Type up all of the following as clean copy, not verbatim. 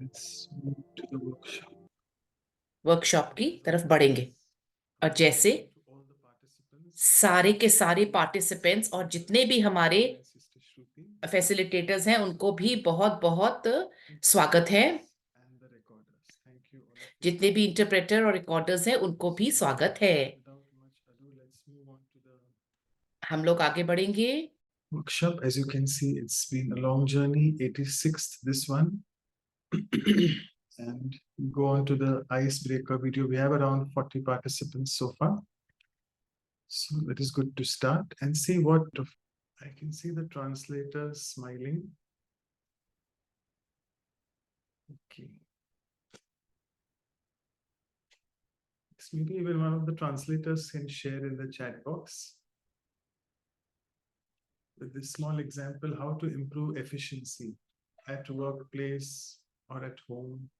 Let's move to the workshop. Workshop की तरफ बढ़ेंगे और जैसे सारे के सारे पार्टिसिपेंट्स और जितने भी हमारे फैसिलिटेटर्स हैं उनको भी बहुत बहुत स्वागत है। जितने भी इंटरप्रेटर और रिकॉर्डर्स हैं उनको भी स्वागत है। हम लोग आगे बढ़ेंगे। Workshop, as you can see, it's been a long journey, 86th this one. And go on to the icebreaker video. We have around 40 participants so far. So it is good to start and see what I can see the translator smiling. Okay. So maybe even one of the translators can share in the chat box with this small example how to improve efficiency at workplace or at home.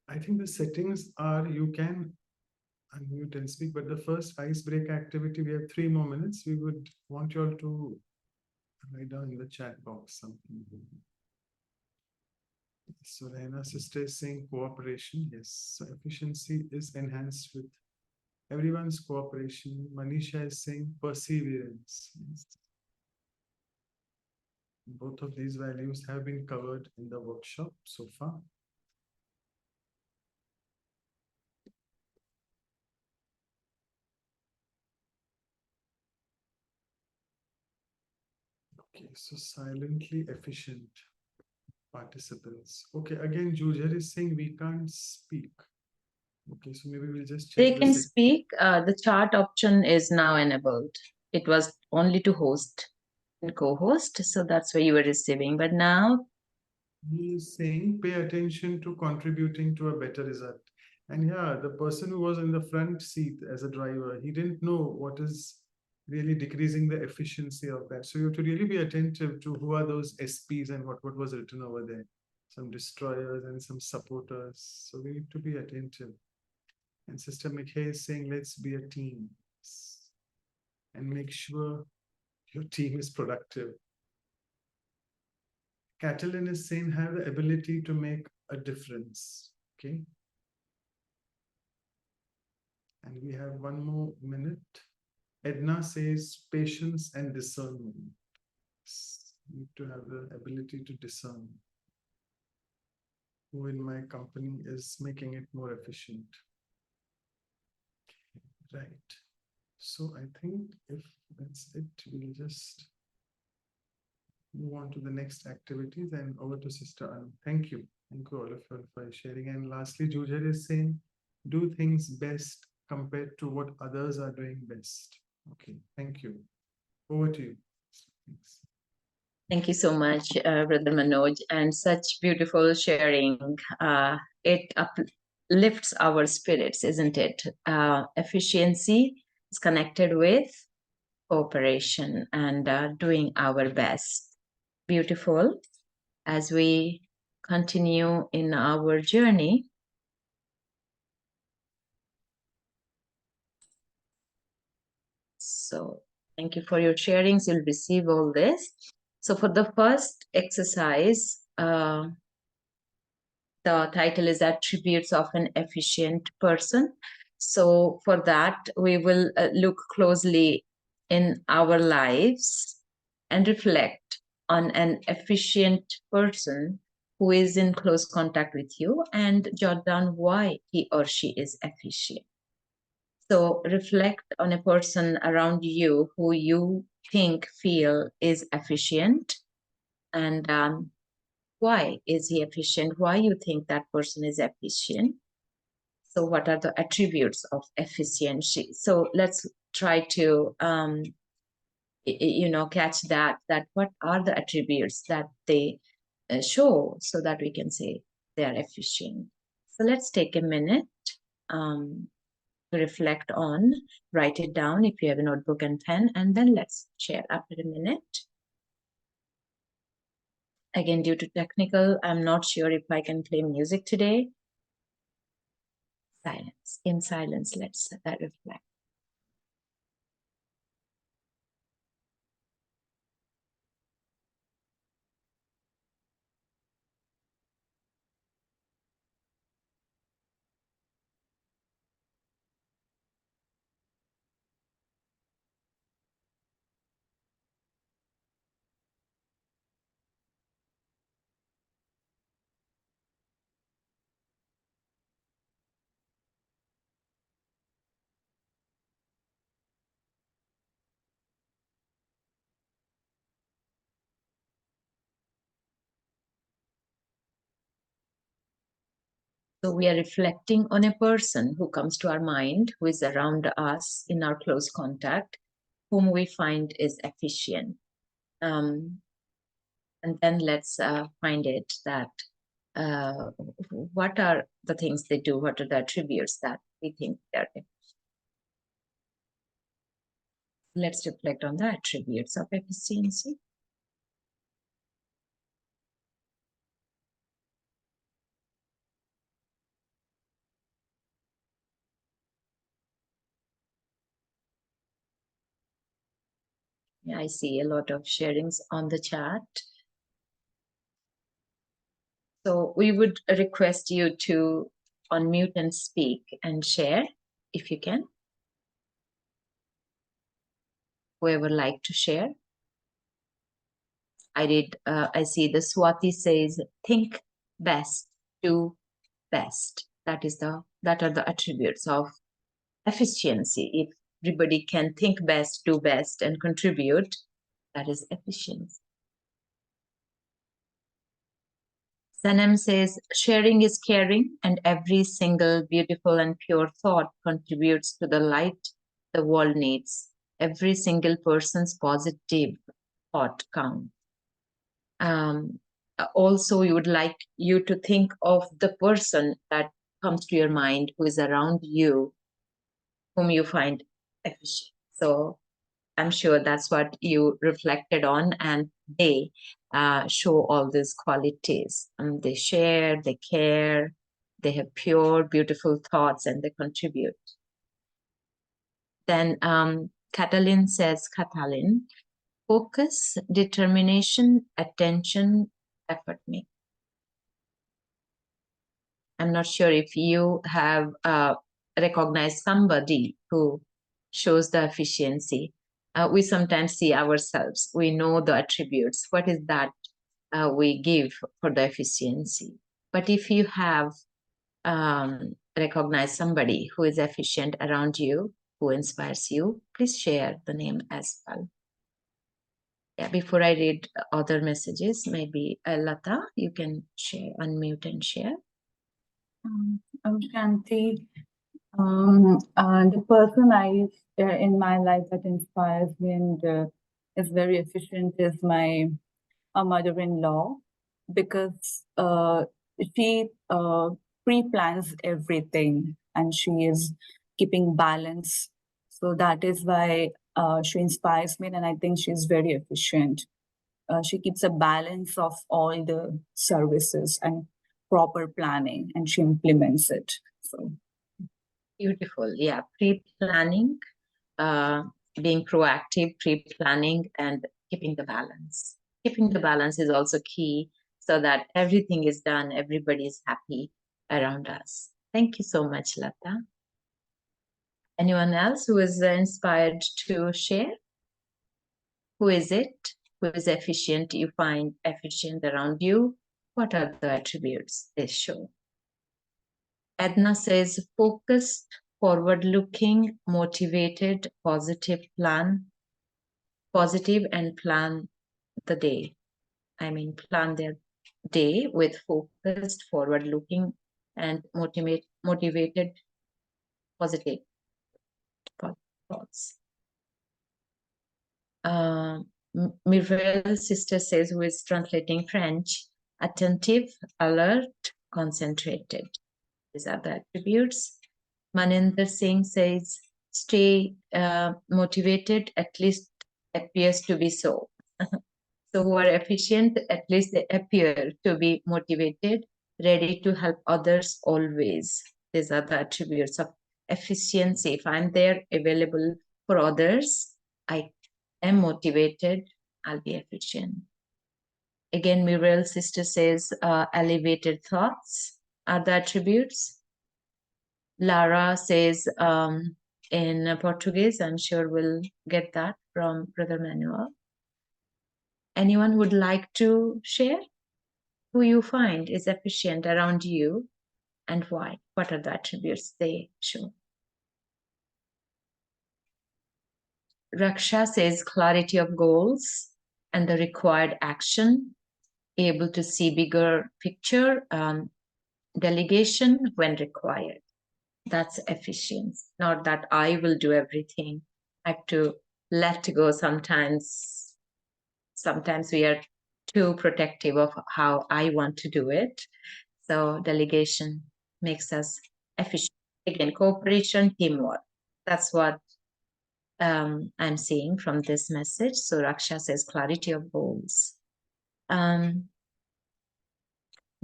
I think the settings are you can unmute and speak, but the first icebreaker activity, we have 3 more minutes. We would want you all to write down in the chat box something. So Rehna sister is saying cooperation. Yes, so efficiency is enhanced with everyone's cooperation. Manisha is saying perseverance. Yes. Both of these values have been covered in the workshop so far. Okay, so silently efficient participants. Okay, again, Jujar is saying we can't speak. Okay, so maybe we'll just check. They can speak. The chat option is now enabled. It was only to host and co-host, so that's where you were receiving. But now he is saying pay attention to contributing to a better result. And yeah, the person who was in the front seat as a driver, he didn't know what is really decreasing the efficiency of that. So you have to really be attentive to who are those SPs and what was written over there. Some destroyers and some supporters. So we need to be attentive. And Sister McKay is saying, let's be a team and make sure your team is productive. Catalin is saying have the ability to make a difference. Okay. And we have 1 more minute. Edna says patience and discernment. You need to have the ability to discern who in my company is making it more efficient. Right. So I think if that's it, we'll just move on to the next activity. Then over to Sister Anu. Thank you. Thank you all of you for sharing. And lastly, Jujar is saying, do things best compared to what others are doing best. Okay, thank you. Over to you. Thanks. Thank you so much, Brother Manoj, and such beautiful sharing. It uplifts our spirits, isn't it? Efficiency is connected with cooperation and doing our best. Beautiful. As we continue in our journey, so thank you for your sharings. You'll receive all this. So for the first exercise, the title is Attributes of an Efficient Person. So for that, we will look closely in our lives and reflect on an efficient person who is in close contact with you and jot down why he or she is efficient. So reflect on a person around you who you feel is efficient, and why is he efficient? Why you think that person is efficient? So what are the attributes of efficiency? So let's try to catch that what are the attributes that they show, so that we can say they are efficient. So let's take a minute to reflect on, write it down if you have a notebook and pen, and then let's share after a minute. Again, due to technical, I'm not sure if I can play music today. Silence. In silence, let's reflect. So we are reflecting on a person who comes to our mind, who is around us in our close contact, whom we find is efficient. And then let's find it that what are the things they do? What are the attributes that we think they're efficient? Let's reflect on the attributes of efficiency. Yeah, I see a lot of sharings on the chat. So we would request you to unmute and speak and share if you can. Whoever like to share. I see the Swati says, think best, do best. That are the attributes of efficiency. If everybody can think best, do best, and contribute, that is efficiency. Sanam says, sharing is caring, and every single beautiful and pure thought contributes to the light the world needs. Every single person's positive thought counts. Also, we would like you to think of the person that comes to your mind who is around you, whom you find efficient. So I'm sure that's what you reflected on, and they show all these qualities. They share, they care, they have pure, beautiful thoughts, and they contribute. Then Catalin says, focus, determination, attention, effort making. I'm not sure if you have recognized somebody who shows the efficiency. We sometimes see ourselves. We know the attributes. What is that we give for the efficiency? But if you have recognized somebody who is efficient around you, who inspires you, please share the name as well. Yeah, before I read other messages, maybe Lata, you can share, unmute and share. Shanti, the person in my life that inspires me and is very efficient is my mother-in-law, because she pre-plans everything and she is keeping balance. So that is why she inspires me, and I think she's very efficient. She keeps a balance of all the services and proper planning, and she implements it. So beautiful. Yeah, pre-planning, being proactive, pre-planning, and keeping the balance. Keeping the balance is also key, so that everything is done, everybody is happy around us. Thank you so much, Lata. Anyone else who is inspired to share? Who is it? Who is efficient? You find efficient around you? What are the attributes they show? Edna says, focused, forward-looking, motivated, positive and plan the day. I mean, plan their day with focused, forward-looking, and motivated, positive thoughts. Merrylin sister says, who is translating French, attentive, alert, concentrated. These are the attributes. Maninder Singh says, stay motivated, at least appears to be so. So who are efficient, at least they appear to be motivated, ready to help others always. These are the attributes of efficiency. If I'm there available for others, I am motivated, I'll be efficient. Again, Muriel sister says, elevated thoughts are the attributes. Lara says in Portuguese, I'm sure we'll get that from Brother Manuel. Anyone would like to share who you find is efficient around you and why? What are the attributes they show? Raksha says clarity of goals and the required action, able to see bigger picture, delegation when required. That's efficiency, not that I will do everything. I have to let go sometimes. Sometimes we are too protective of how I want to do it. So delegation makes us efficient. Again, cooperation, teamwork. That's what I'm seeing from this message. So Raksha says clarity of goals.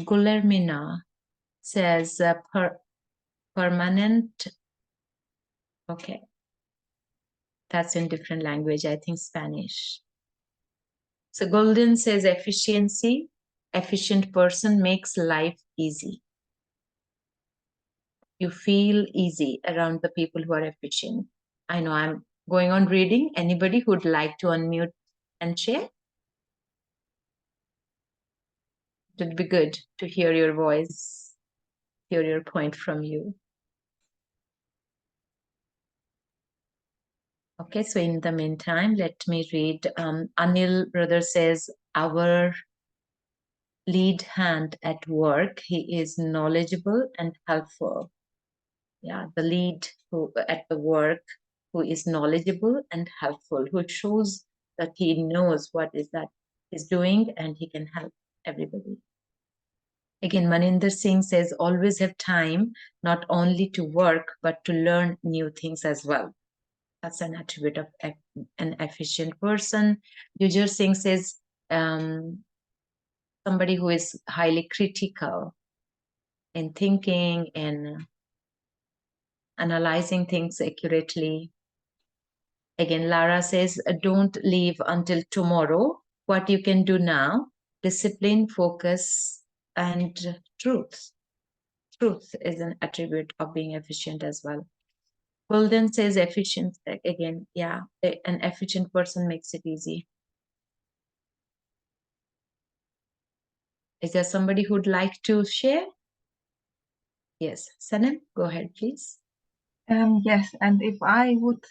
Gulermina says permanent. Okay. That's in different language, I think Spanish. So Golden says efficiency. Efficient person makes life easy. You feel easy around the people who are efficient. I know I'm going on reading. Anybody who'd like to unmute and share? It would be good to hear your voice, hear your point from you. Okay, so in the meantime, let me read. Anil brother says, our lead hand at work, he is knowledgeable and helpful. Yeah, the lead who at the work who is knowledgeable and helpful, who shows that he knows what is that he's doing and he can help everybody. Again, Maninder Singh says, always have time, not only to work, but to learn new things as well. That's an attribute of an efficient person. Yujir Singh says, somebody who is highly critical in thinking and analyzing things accurately. Again, Lara says, don't leave until tomorrow. What you can do now, discipline, focus, and truth. Truth is an attribute of being efficient as well. Golden says efficient. Again, yeah, an efficient person makes it easy. Is there somebody who'd like to share? Yes, Sanem, go ahead, please. Yes, and if I would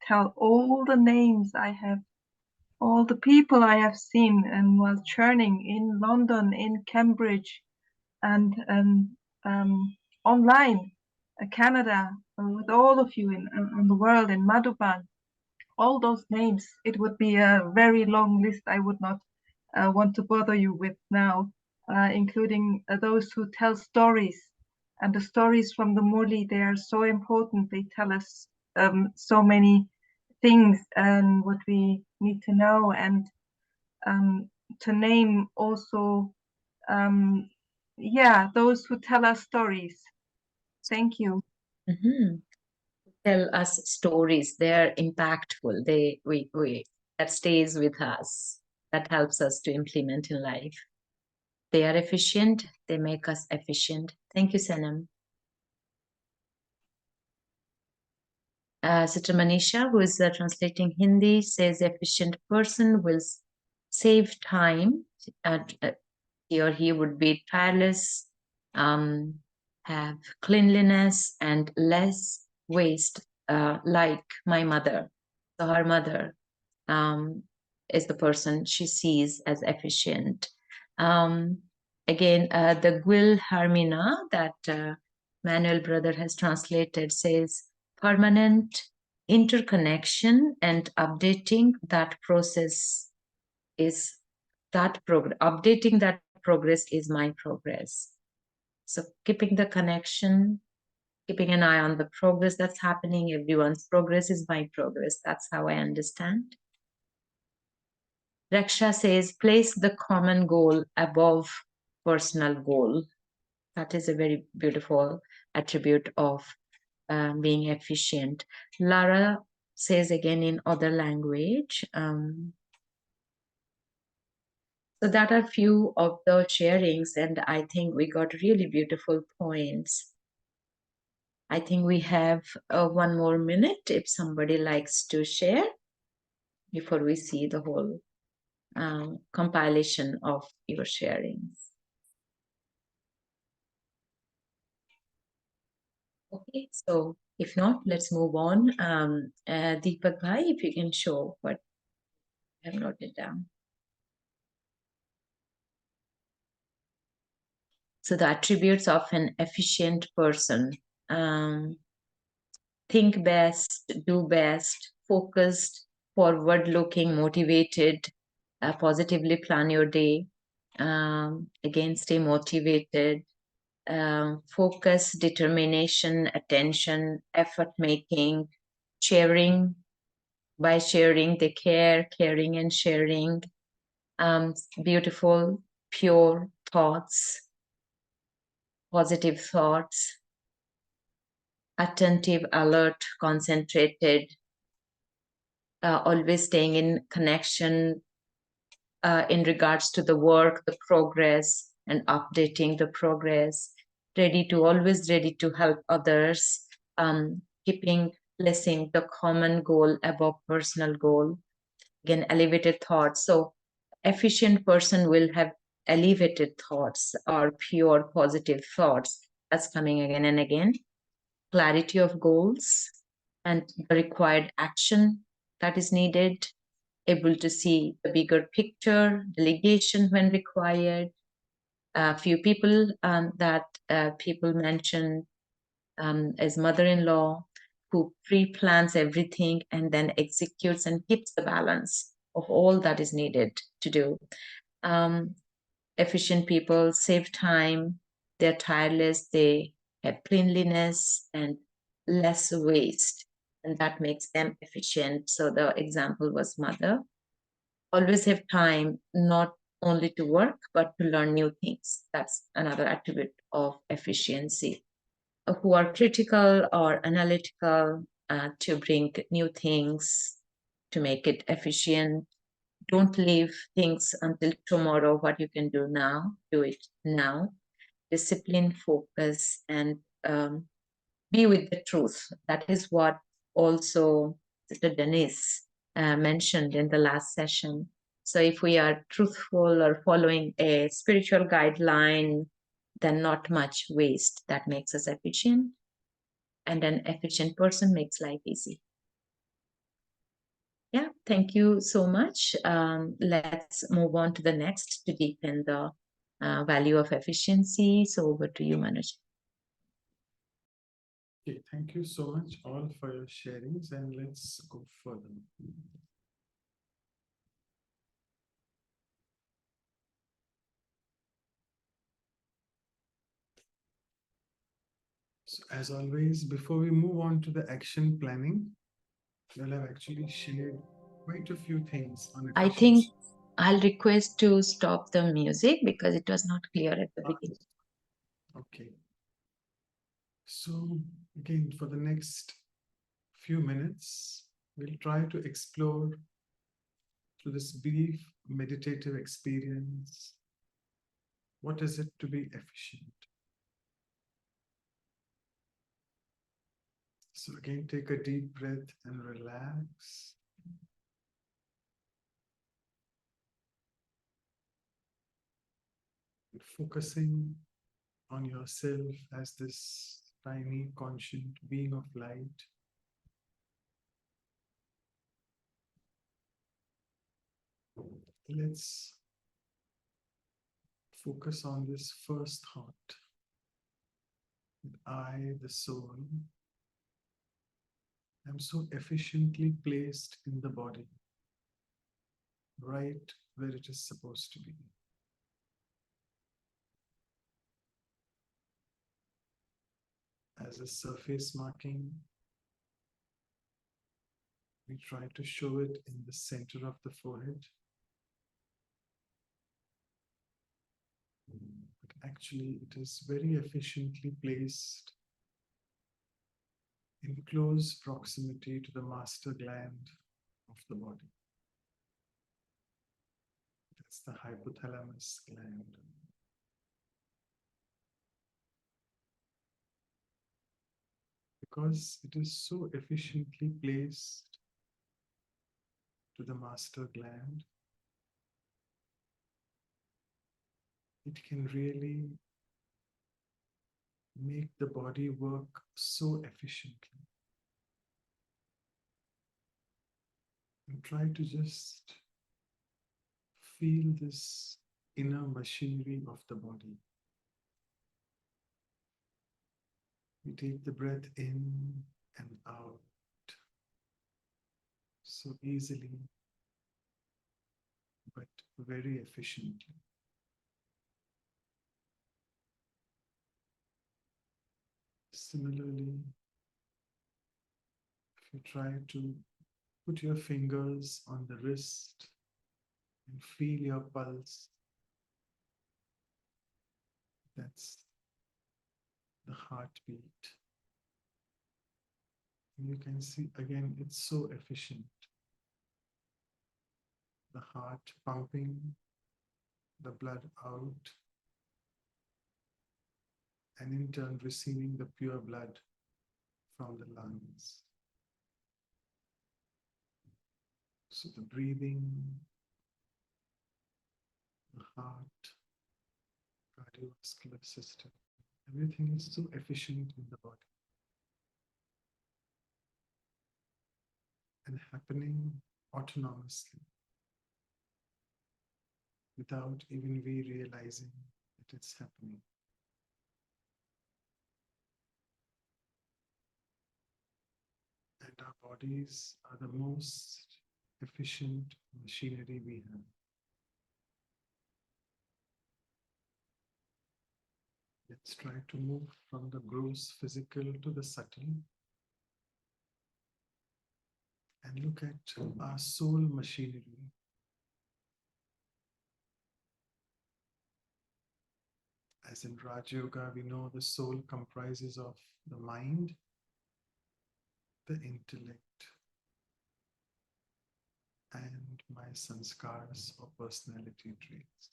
tell all the names I have, all the people I have seen and while churning in London, in Cambridge, and online, Canada, with all of you in the world, in Madhuban, all those names, it would be a very long list I would not want to bother you with now, including those who tell stories. And the stories from the Murli, they are so important. They tell us so many things and what we need to know, and to name also, yeah, those who tell us stories. Thank you. Tell us stories. They're impactful. That stays with us. That helps us to implement in life. They are efficient. They make us efficient. Thank you, Sanam. Sister Manisha, who is translating Hindi, says efficient person will save time. He or he would be tireless, have cleanliness and less waste, like my mother. So her mother is the person she sees as efficient. Again, the Gwil Harmina that Manuel brother has translated says, permanent interconnection and updating that process is updating that progress is my progress. So keeping the connection, keeping an eye on the progress that's happening, everyone's progress is my progress. That's how I understand. Raksha says, place the common goal above personal goal. That is a very beautiful attribute of being efficient. Lara says again in other language. So that are few of the sharings, and I think we got really beautiful points. I think we have 1 more minute if somebody likes to share before we see the whole compilation of your sharings. Okay, so if not, let's move on. Deepak Bhai, if you can show what I have noted down. So the attributes of an efficient person: think best, do best, focused, forward-looking, motivated, positively plan your day. Again, stay motivated, focus, determination, attention, effort making, sharing. By sharing, they care, caring and sharing. Beautiful, pure thoughts, positive thoughts, attentive, alert, concentrated, always staying in connection in regards to the work, the progress, and updating the progress, always ready to help others, placing the common goal above personal goal. Again, elevated thoughts. So efficient person will have elevated thoughts or pure positive thoughts. That's coming again and again. Clarity of goals and the required action that is needed, able to see the bigger picture, delegation when required. A few people that people mentioned as mother-in-law, who pre-plans everything and then executes and keeps the balance of all that is needed to do. Efficient people save time, they're tireless, they have cleanliness and less waste, and that makes them efficient. So the example was mother. Always have time, not only to work, but to learn new things. That's another attribute of efficiency. Who are critical or analytical to bring new things, to make it efficient. Don't leave things until tomorrow. What you can do now, do it now. Discipline, focus, and be with the truth. That is what also Sister Denise mentioned in the last session. So if we are truthful or following a spiritual guideline, then not much waste. That makes us efficient. And an efficient person makes life easy. Yeah, thank you so much. Let's move on to the next to deepen the value of efficiency. So over to you, Manoj. Okay, thank you so much all for your sharings, and let's go further. So as always, before we move on to the action planning, you'll have actually shared quite a few things on I think efficiency. I'll request to stop the music because it was not clear at the beginning. Okay. So again, for the next few minutes, we'll try to explore through this brief meditative experience, what is it to be efficient? So again, take a deep breath and relax. And focusing on yourself as this tiny, conscient being of light. Let's focus on this first thought. That I, the soul, am so efficiently placed in the body, right where it is supposed to be. As a surface marking, we try to show it in the center of the forehead. But actually, it is very efficiently placed in close proximity to the master gland of the body. That's the hypothalamus gland. Because it is so efficiently placed to the master gland, it can really make the body work so efficiently. And try to just feel this inner machinery of the body. We take the breath in and out so easily, but very efficiently. Similarly, if you try to put your fingers on the wrist and feel your pulse, that's the heartbeat. And you can see again, it's so efficient. The heart pumping the blood out, and in turn receiving the pure blood from the lungs. So the breathing, the heart, cardiovascular system, everything is so efficient in the body and happening autonomously without even we realizing that it's happening. And our bodies are the most efficient machinery we have. Let's try to move from the gross physical to the subtle and look at our soul machinery. As in Raj Yoga, we know the soul comprises of the mind, the intellect, and my sanskars or personality traits.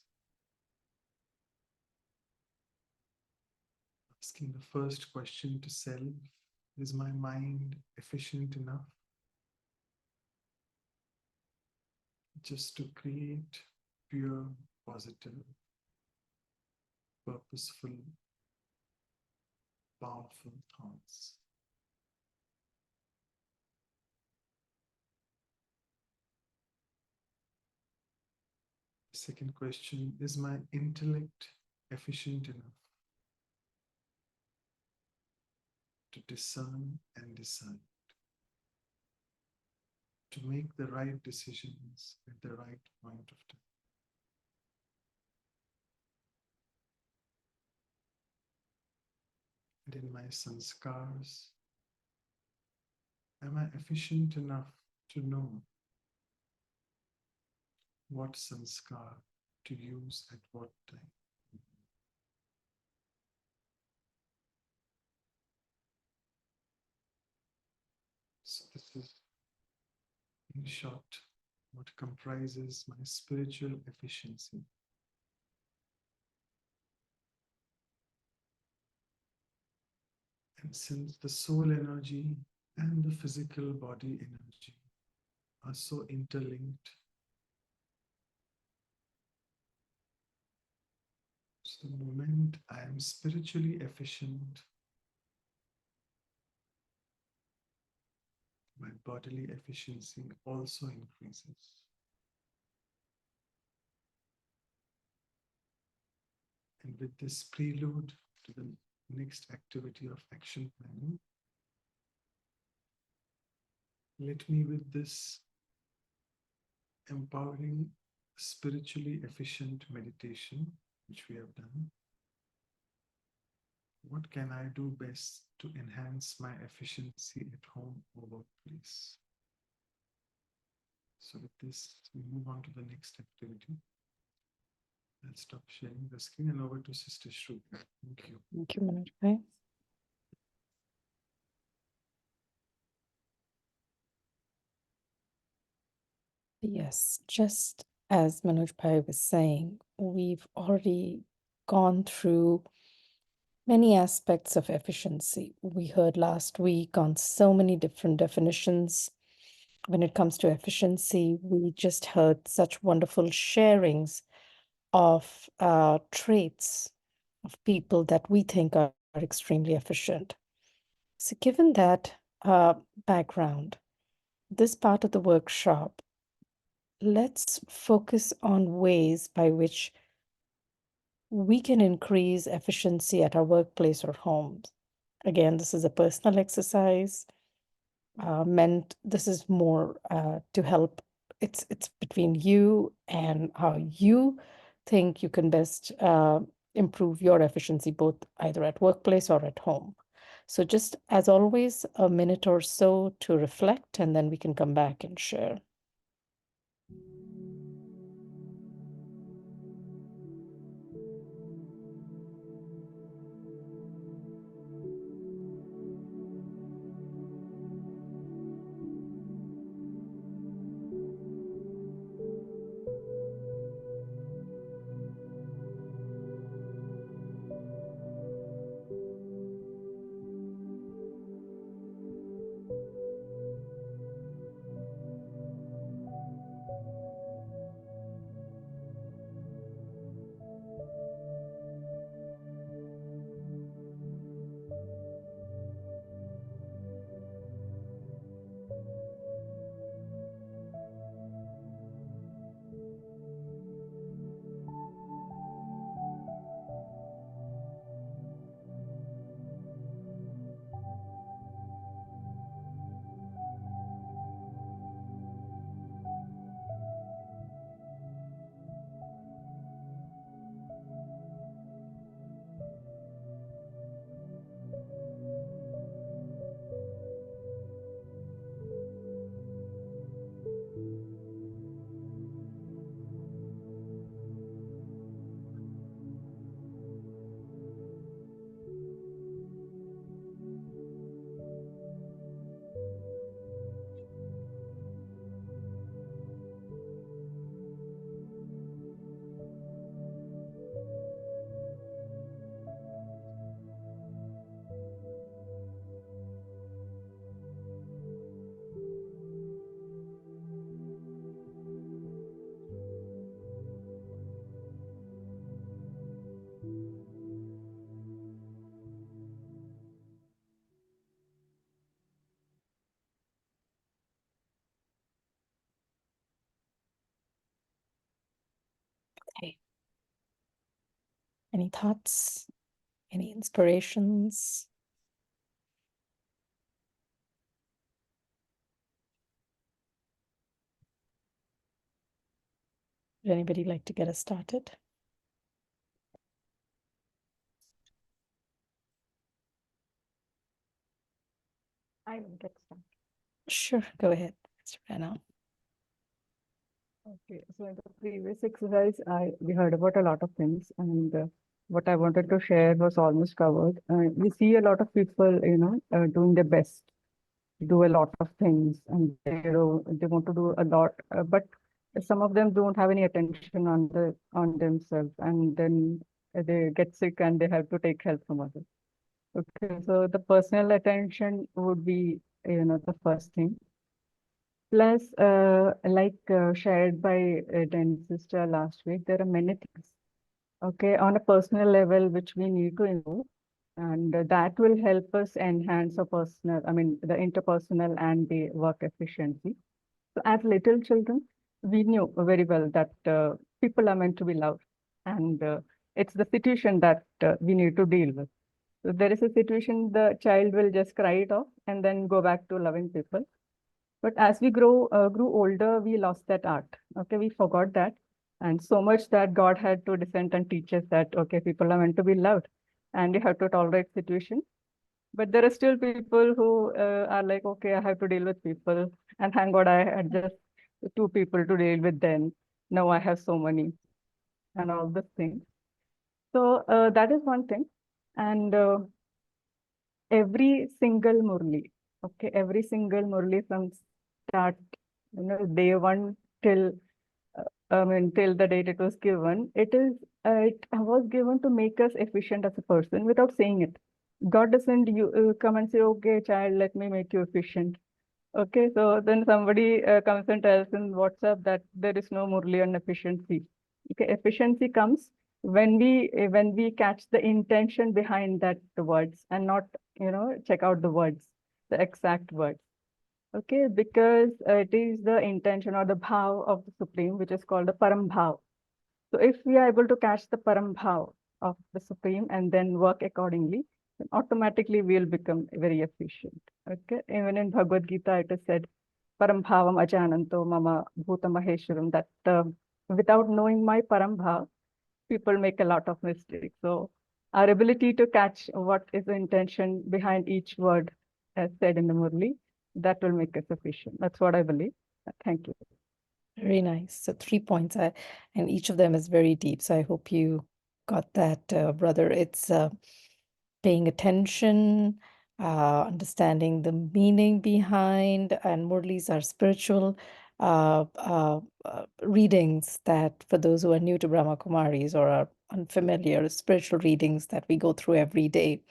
Asking the first question to self, is my mind efficient enough just to create pure, positive, purposeful, powerful thoughts? Second question, is my intellect efficient enough to discern and decide, to make the right decisions at the right point of time? And in my sanskars, am I efficient enough to know what sanskar to use at what time? So this is, in short, what comprises my spiritual efficiency. And since the soul energy and the physical body energy are so interlinked, so the moment I am spiritually efficient, my bodily efficiency also increases. And with this prelude to the next activity of action planning, let me, with this empowering, spiritually efficient meditation, which we have done, what can I do best to enhance my efficiency at home or workplace? So with this, we move on to the next activity. Let's stop sharing the screen and over to Sister Shruti. Thank you. Thank you, Manoj Bhai. Yes, just as Manoj Bhai was saying, we've already gone through many aspects of efficiency. We heard last week on so many different definitions. When it comes to efficiency, we just heard such wonderful sharings of traits of people that we think are extremely efficient. So, given that background, this part of the workshop, let's focus on ways by which we can increase efficiency at our workplace or homes. Again, this is a personal exercise. Meant this is more to help. It's between you and how you think you can best improve your efficiency, both either at workplace or at home. So just as always, a minute or so to reflect, and then we can come back and share. Okay. Any thoughts? Any inspirations? Would anybody like to get us started? I will get started. Sure, go ahead, Mr. Rana. Okay, so in the previous exercise, we heard about a lot of things, and what I wanted to share was almost covered. We see a lot of people, doing their best, do a lot of things, and they want to do a lot, but some of them don't have any attention on themselves, and then they get sick and they have to take help from others. Okay, so the personal attention would be, the first thing. Plus, shared by Den's sister last week, there are many things, okay, on a personal level, which we need to improve. And that will help us enhance the interpersonal and the work efficiency. So as little children, we knew very well that people are meant to be loved. And it's the situation that we need to deal with. So there is a situation, the child will just cry it off and then go back to loving people. But as we grew older, we lost that art. Okay, we forgot that. And so much that God had to descend and teach us that, okay, people are meant to be loved and you have to tolerate situation. But there are still people who are like, okay, I have to deal with people. And thank God I had just two people to deal with then. Now I have so many and all these things. So that is one thing. And every single Murli, okay, every single Murli from start, day one till, till the date it was given, it was given to make us efficient as a person without saying it. God doesn't come and say, okay, child, let me make you efficient. Okay, so then somebody comes and tells in WhatsApp that there is no Murli on efficiency. Okay, efficiency comes when we catch the intention behind that words and not check out the words, the exact words. Okay, because it is the intention or the bhav of the Supreme, which is called the Param Bhav. So if we are able to catch the Param Bhav of the Supreme and then work accordingly, then automatically we'll become very efficient. Okay. Even in Bhagavad Gita, it is said, Param bhavam ajananto mama bhuta maheshwaram, that without knowing my param bhav, people make a lot of mistakes. So our ability to catch what is the intention behind each word, as said in the Murli, that will make us efficient. That's what I believe. Thank you. Very nice. So 3 points, and each of them is very deep. So I hope you got that, brother. It's paying attention, understanding the meaning behind, and Murlis are spiritual readings that, for those who are new to Brahma Kumaris or are unfamiliar, spiritual readings that we go through every day.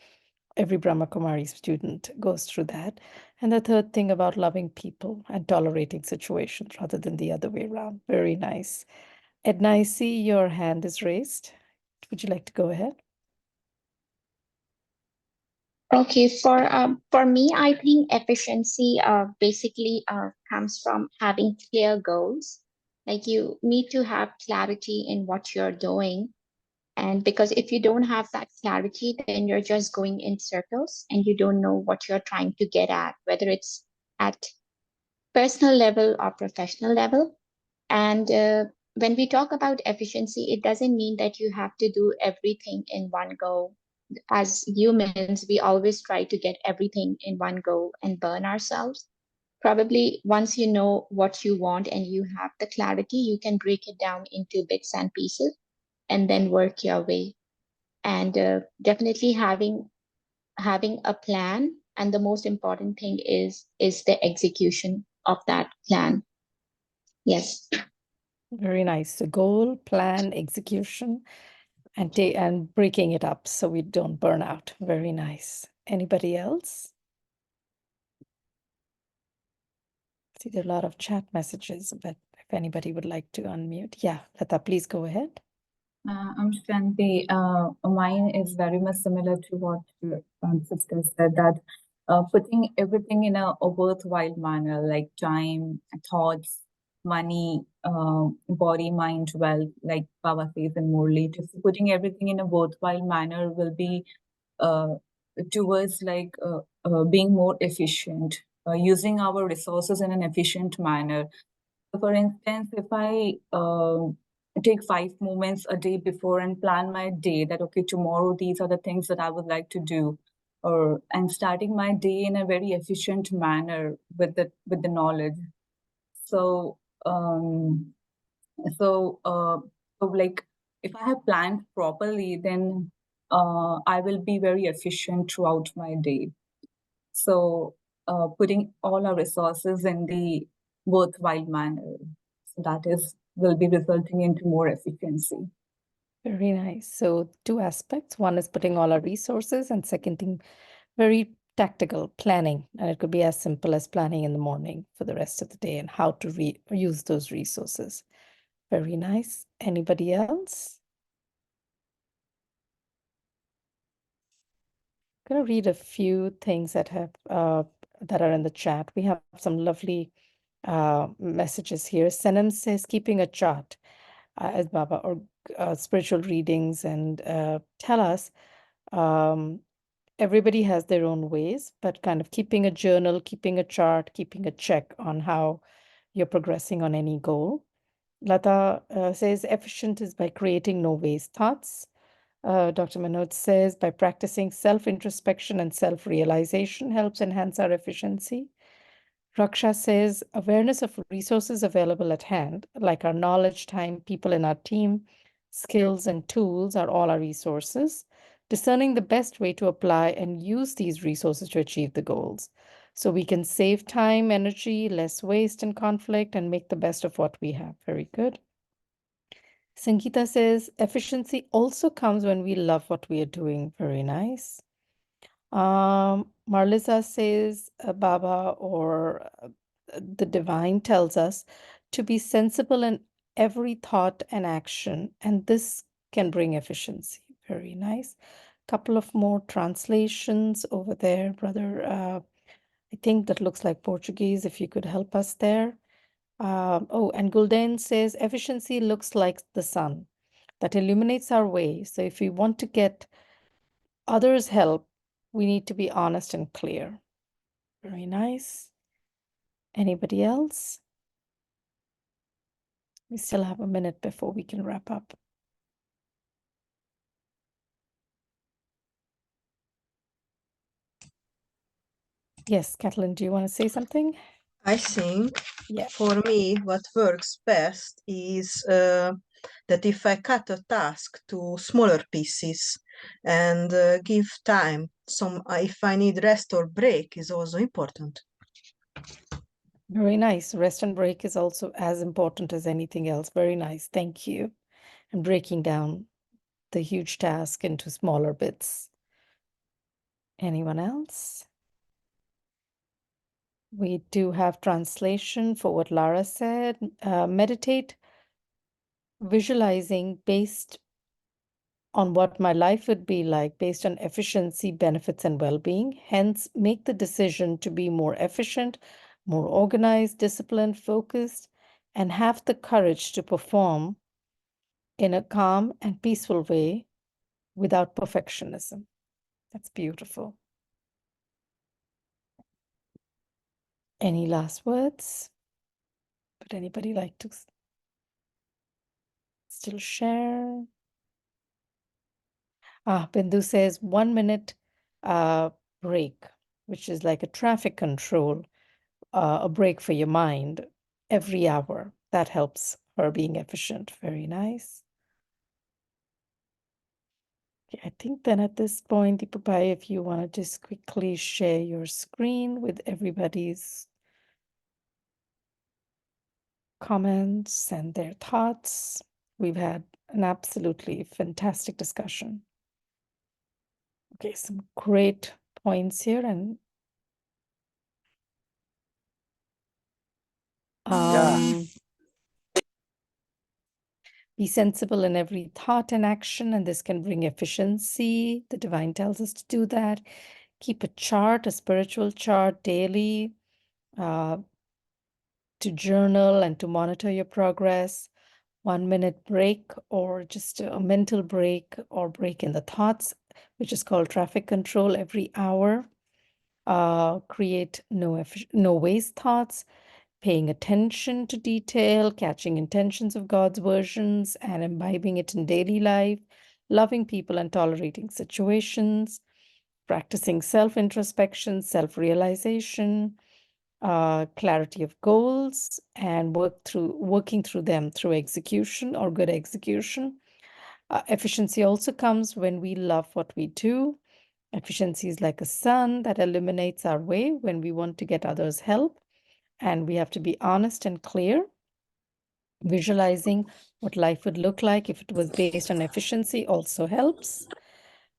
Every Brahma Kumari student goes through that. And the third thing about loving people and tolerating situations rather than the other way around. Very nice. Edna, I see your hand is raised. Would you like to go ahead? Okay, for me, I think efficiency basically comes from having clear goals. Like you need to have clarity in what you're doing. And because if you don't have that clarity, then you're just going in circles and you don't know what you're trying to get at, whether it's at personal level or professional level. And when we talk about efficiency, it doesn't mean that you have to do everything in one go. As humans, we always try to get everything in one go and burn ourselves. Probably once you know what you want and you have the clarity, you can break it down into bits and pieces and then work your way. And definitely having a plan, and the most important thing is the execution of that plan. Yes. Very nice. So goal, plan, execution, and breaking it up so we don't burn out. Very nice. Anybody else? See, there are a lot of chat messages, but if anybody would like to unmute. Yeah, Lata, please go ahead. I'm Shanti. Mine is very much similar to what Francisco said, that putting everything in a worthwhile manner, like time, thoughts, money, body, mind, wealth, like Baba says in Murli, just putting everything in a worthwhile manner will be towards like being more efficient, using our resources in an efficient manner. For instance, if I take 5 moments a day before and plan my day, that okay, tomorrow these are the things that I would like to do, or I'm starting my day in a very efficient manner with the knowledge. So like if I have planned properly, then I will be very efficient throughout my day. So putting all our resources in the worthwhile manner, so that will be resulting into more efficiency. Very nice. So 2 aspects. One is putting all our resources, and second thing, very tactical planning. And it could be as simple as planning in the morning for the rest of the day and how to use those resources. Very nice. Anybody else? I'm going to read a few things that that are in the chat. We have some lovely messages here. Sanam says, keeping a chart as Baba, or spiritual readings, and tell us everybody has their own ways, but kind of keeping a journal, keeping a chart, keeping a check on how you're progressing on any goal. Lata says, efficient is by creating no waste thoughts. Dr. Manoj says, by practicing self-introspection and self-realization helps enhance our efficiency. Raksha says, awareness of resources available at hand, like our knowledge, time, people in our team, skills, and tools are all our resources. Discerning the best way to apply and use these resources to achieve the goals. So we can save time, energy, less waste and conflict, and make the best of what we have. Very good. Sangeeta says, efficiency also comes when we love what we are doing. Very nice. Marlisa says, Baba, or the divine tells us to be sensible in every thought and action, and this can bring efficiency. Very nice. Couple of more translations over there, brother. I think that looks like Portuguese, if you could help us there. Oh, and Gulden says, efficiency looks like the sun that illuminates our way. So if we want to get others' help, we need to be honest and clear. Very nice. Anybody else? We still have a minute before we can wrap up. Yes, Catalin, do you want to say something? I think Yeah. for me, what works best is that if I cut a task to smaller pieces and give time, if I need rest or break is also important. Very nice. Rest and break is also as important as anything else. Very nice. Thank you. And breaking down the huge task into smaller bits. Anyone else? We do have translation for what Lara said. Meditate, visualizing based on what my life would be like, based on efficiency, benefits, and well-being. Hence, make the decision to be more efficient, more organized, disciplined, focused, and have the courage to perform in a calm and peaceful way without perfectionism. That's beautiful. Any last words? Would anybody like to still share? Bindu says 1 minute break, which is like a traffic control, a break for your mind every hour. That helps her being efficient. Very nice. Okay, I think then at this point, Deepabai, if you want to just quickly share your screen with everybody's comments and their thoughts. We've had an absolutely fantastic discussion. Okay, some great points here. And be sensible in every thought and action, and this can bring efficiency. The divine tells us to do that. Keep a chart, a spiritual chart daily, to journal and to monitor your progress. 1 minute break, or just a mental break or break in the thoughts, which is called traffic control, every hour. Create no waste thoughts, paying attention to detail, catching intentions of God's versions and imbibing it in daily life, loving people and tolerating situations, practicing self-introspection, self-realization, clarity of goals, and working through them through execution or good execution. Efficiency also comes when we love what we do. Efficiency is like a sun that illuminates our way when we want to get others help. And we have to be honest and clear, visualizing what life would look like if it was based on efficiency also helps.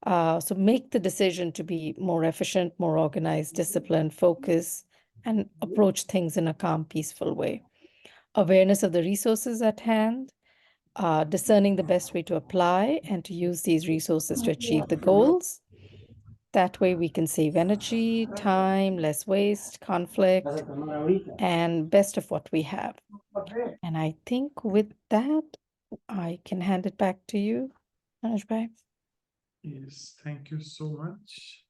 So make the decision to be more efficient, more organized, disciplined, focus, and approach things in a calm, peaceful way. Awareness of the resources at hand, discerning the best way to apply and to use these resources to achieve the goals. That way we can save energy, time, less waste, conflict, and best of what we have. And I think with that, I can hand it back to you, Manoj. Yes, thank you so much.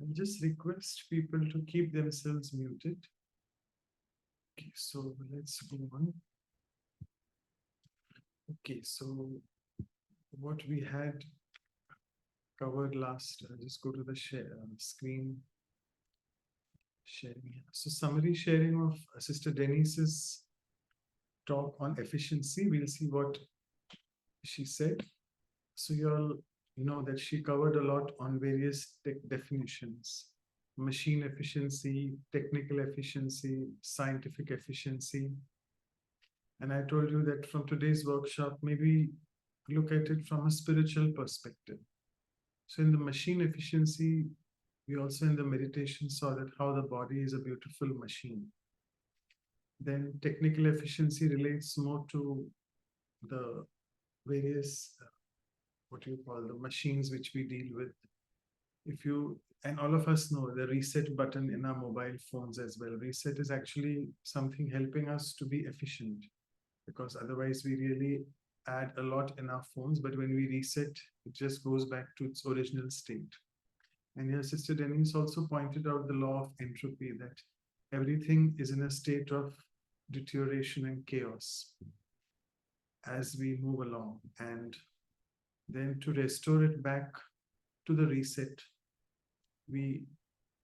I just request people to keep themselves muted. Okay, so let's go on. Okay, so what we had covered last, I'll just go to the screen sharing. So summary sharing of Sister Denise's talk on efficiency. We'll see what she said. So you'll know that she covered a lot on various definitions: machine efficiency, technical efficiency, scientific efficiency. And I told you that from today's workshop, maybe look at it from a spiritual perspective. So in the machine efficiency, we also in the meditation saw that how the body is a beautiful machine. Then technical efficiency relates more to the various, what you call the machines which we deal with. If you, and all of us know the reset button in our mobile phones as well. Reset is actually something helping us to be efficient, because otherwise we really add a lot in our phones, but when we reset, it just goes back to its original state. And here Sister Denise also pointed out the law of entropy, that everything is in a state of deterioration and chaos as we move along. And then to restore it back to the reset, we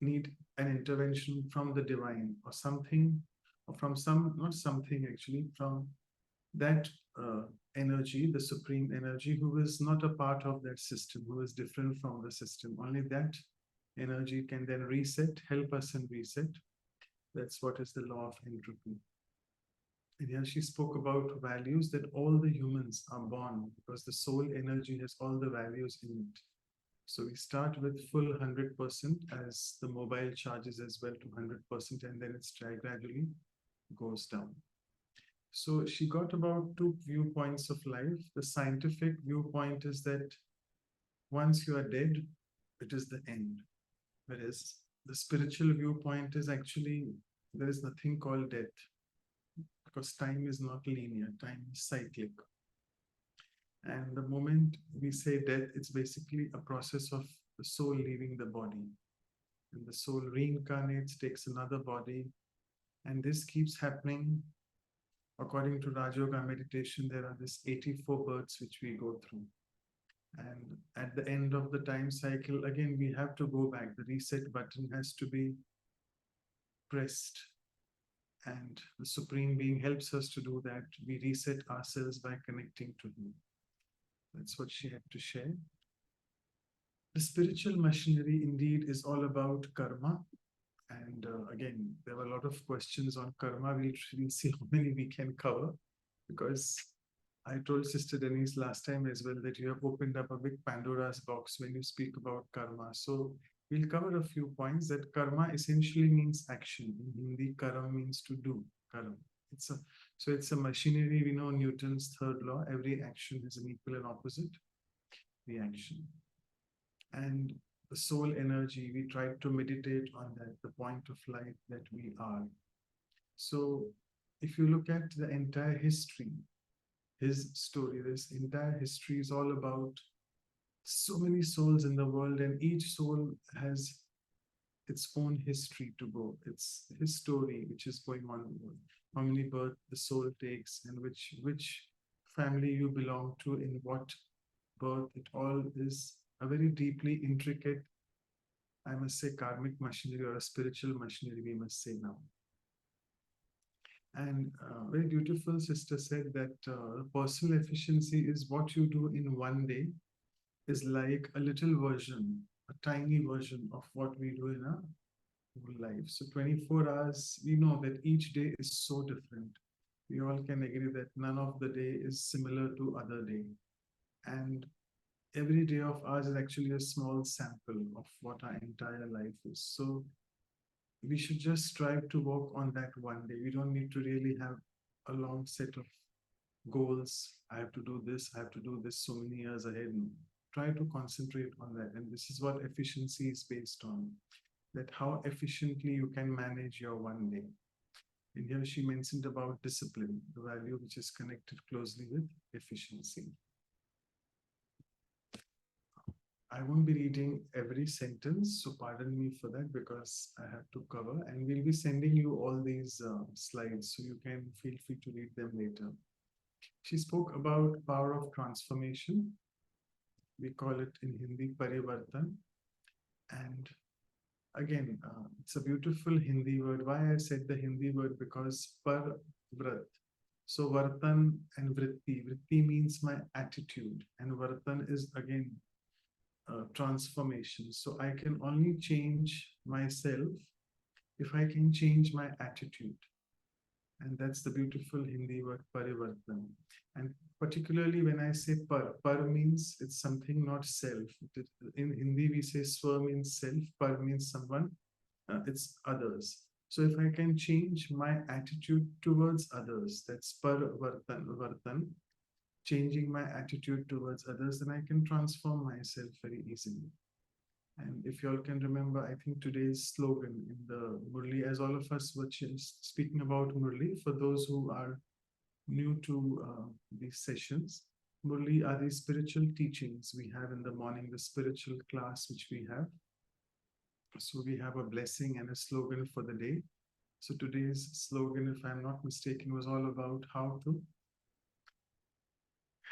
need an intervention from the divine or something, or from some, not something actually, from that energy, the supreme energy, who is not a part of that system, who is different from the system. Only that energy can then reset, help us and reset. That's what is the law of entropy. And here she spoke about values, that all the humans are born because the soul energy has all the values in it. So we start with full 100% as the mobile charges as well to 100%, and then it's gradually goes down. So she got about two viewpoints of life. The scientific viewpoint is that once you are dead, it is the end. Whereas the spiritual viewpoint is actually, there is nothing called death, because time is not linear, time is cyclic. And the moment we say death, it's basically a process of the soul leaving the body. And the soul reincarnates, takes another body. And this keeps happening. According to Raj Yoga meditation, there are these 84 births which we go through. And at the end of the time cycle, again, we have to go back. The reset button has to be pressed. And the Supreme Being helps us to do that. We reset ourselves by connecting to Him. That's what she had to share. The spiritual machinery indeed is all about karma. And again, there were a lot of questions on karma. We'll see how many we can cover, because I told Sister Denise last time as well that you have opened up a big Pandora's box when you speak about karma. So we'll cover a few points. That karma essentially means action. In Hindi, karam means to do. Karam. So it's a machinery. We know Newton's third law. Every action has an equal and opposite reaction. And the soul energy, we try to meditate on that, the point of light that we are. So if you look at the entire history, his story, this entire history is all about so many souls in the world, and each soul has its own history to go. It's his story which is going on. How many births the soul takes, and which family you belong to, in what birth. It all is a very deeply intricate, I must say, karmic machinery, or a spiritual machinery, we must say now. And very beautiful sister said that personal efficiency is what you do in one day is like a little version, a tiny version of what we do in our whole life. So 24 hours, we know that each day is so different. We all can agree that none of the day is similar to other day. And every day of ours is actually a small sample of what our entire life is. So we should just strive to work on that one day. We don't need to really have a long set of goals. I have to do this, I have to do this so many years ahead. Try to concentrate on that. And this is what efficiency is based on, that how efficiently you can manage your one day. And here she mentioned about discipline, the value which is connected closely with efficiency. I won't be reading every sentence, so pardon me for that, because I have to cover, and we'll be sending you all these slides, so you can feel free to read them later. She spoke about power of transformation. We call it in Hindi parivartan. And again, it's a beautiful Hindi word. Why I said the Hindi word? Because par vrat. So vartan and vritti. Vritti means my attitude, and vartan is again transformation. So I can only change myself if I can change my attitude. And that's the beautiful Hindi word parivartan. And particularly when I say par means it's something not self. In Hindi we say swa means self, par means someone, it's others. So if I can change my attitude towards others, that's vartan, changing my attitude towards others, then I can transform myself very easily. And if you all can remember, I think today's slogan in the Murli, as all of us were speaking about Murli, for those who are new to these sessions, Murli are the spiritual teachings we have in the morning, the spiritual class which we have. So we have a blessing and a slogan for the day. So today's slogan, if I'm not mistaken, was all about how to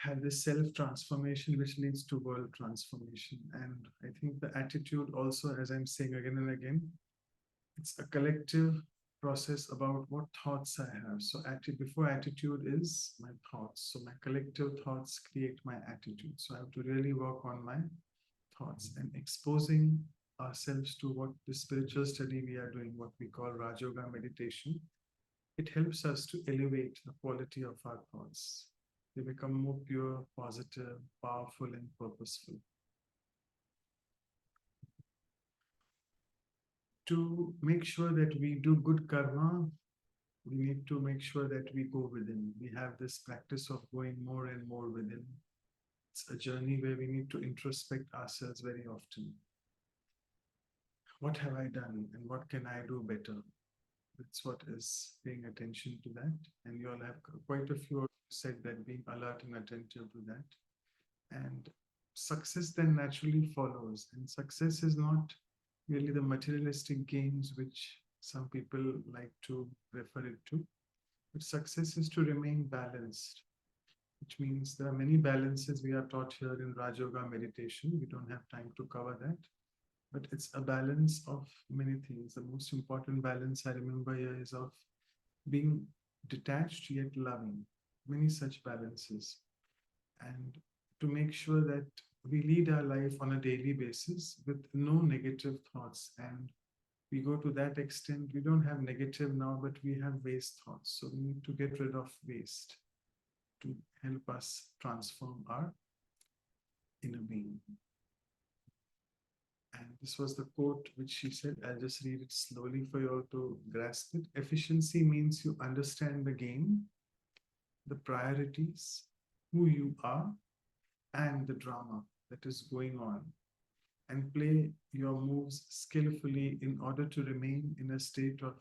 have this self-transformation which leads to world transformation. And I think the attitude also, as I'm saying again and again, it's a collective process about what thoughts I have. So before attitude is my thoughts. So my collective thoughts create my attitude. So I have to really work on my thoughts and exposing ourselves to what the spiritual study we are doing, what we call Raj Yoga meditation. It helps us to elevate the quality of our thoughts. They become more pure, positive, powerful, and purposeful. To make sure that we do good karma, we need to make sure that we go within. We have this practice of going more and more within. It's a journey where we need to introspect ourselves very often. What have I done and what can I do better? That's what is paying attention to that. And you all have quite a few said that being alert and attentive to that. And success then naturally follows. And success is not really the materialistic gains which some people like to refer it to. But success is to remain balanced, which means there are many balances we are taught here in Raj Yoga meditation. We don't have time to cover that. But it's a balance of many things. The most important balance I remember here is of being detached yet loving, many such balances. And to make sure that we lead our life on a daily basis with no negative thoughts. And we go to that extent, we don't have negative now, but we have waste thoughts. So we need to get rid of waste to help us transform our inner being. And this was the quote which she said. I'll just read it slowly for you all to grasp it. Efficiency means you understand the game, the priorities, who you are, and the drama that is going on, and play your moves skillfully in order to remain in a state of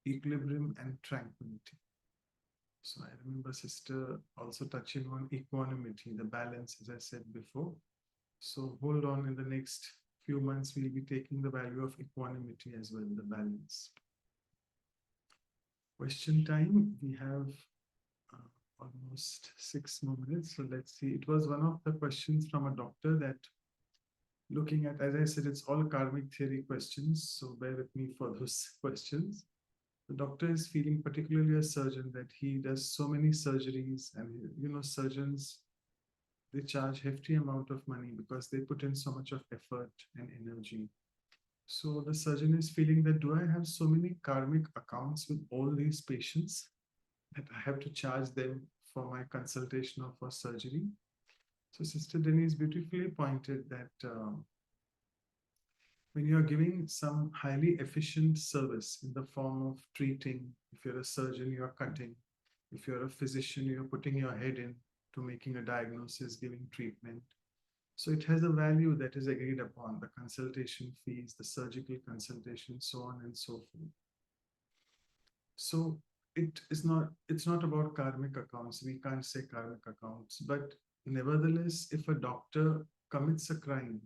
equilibrium and tranquility. So I remember sister also touching on equanimity, the balance, as I said before. So hold on, in the next few months, we'll be taking the value of equanimity as well, the balance. Question time, we have almost 6 more minutes. So let's see. It was one of the questions from a doctor that looking at, as I said, it's all karmic theory questions. So bear with me for those questions. The doctor is feeling, particularly a surgeon, that he does so many surgeries, and surgeons, they charge hefty amount of money because they put in so much of effort and energy. So the surgeon is feeling that, do I have so many karmic accounts with all these patients that I have to charge them for my consultation or for surgery? So Sister Denise beautifully pointed that when you're giving some highly efficient service in the form of treating, if you're a surgeon, you're cutting. If you're a physician, you're putting your head in to making a diagnosis, giving treatment. So it has a value that is agreed upon, the consultation fees, the surgical consultation, so on and so forth. So it's not about karmic accounts. We can't say karmic accounts, but nevertheless, if a doctor commits a crime,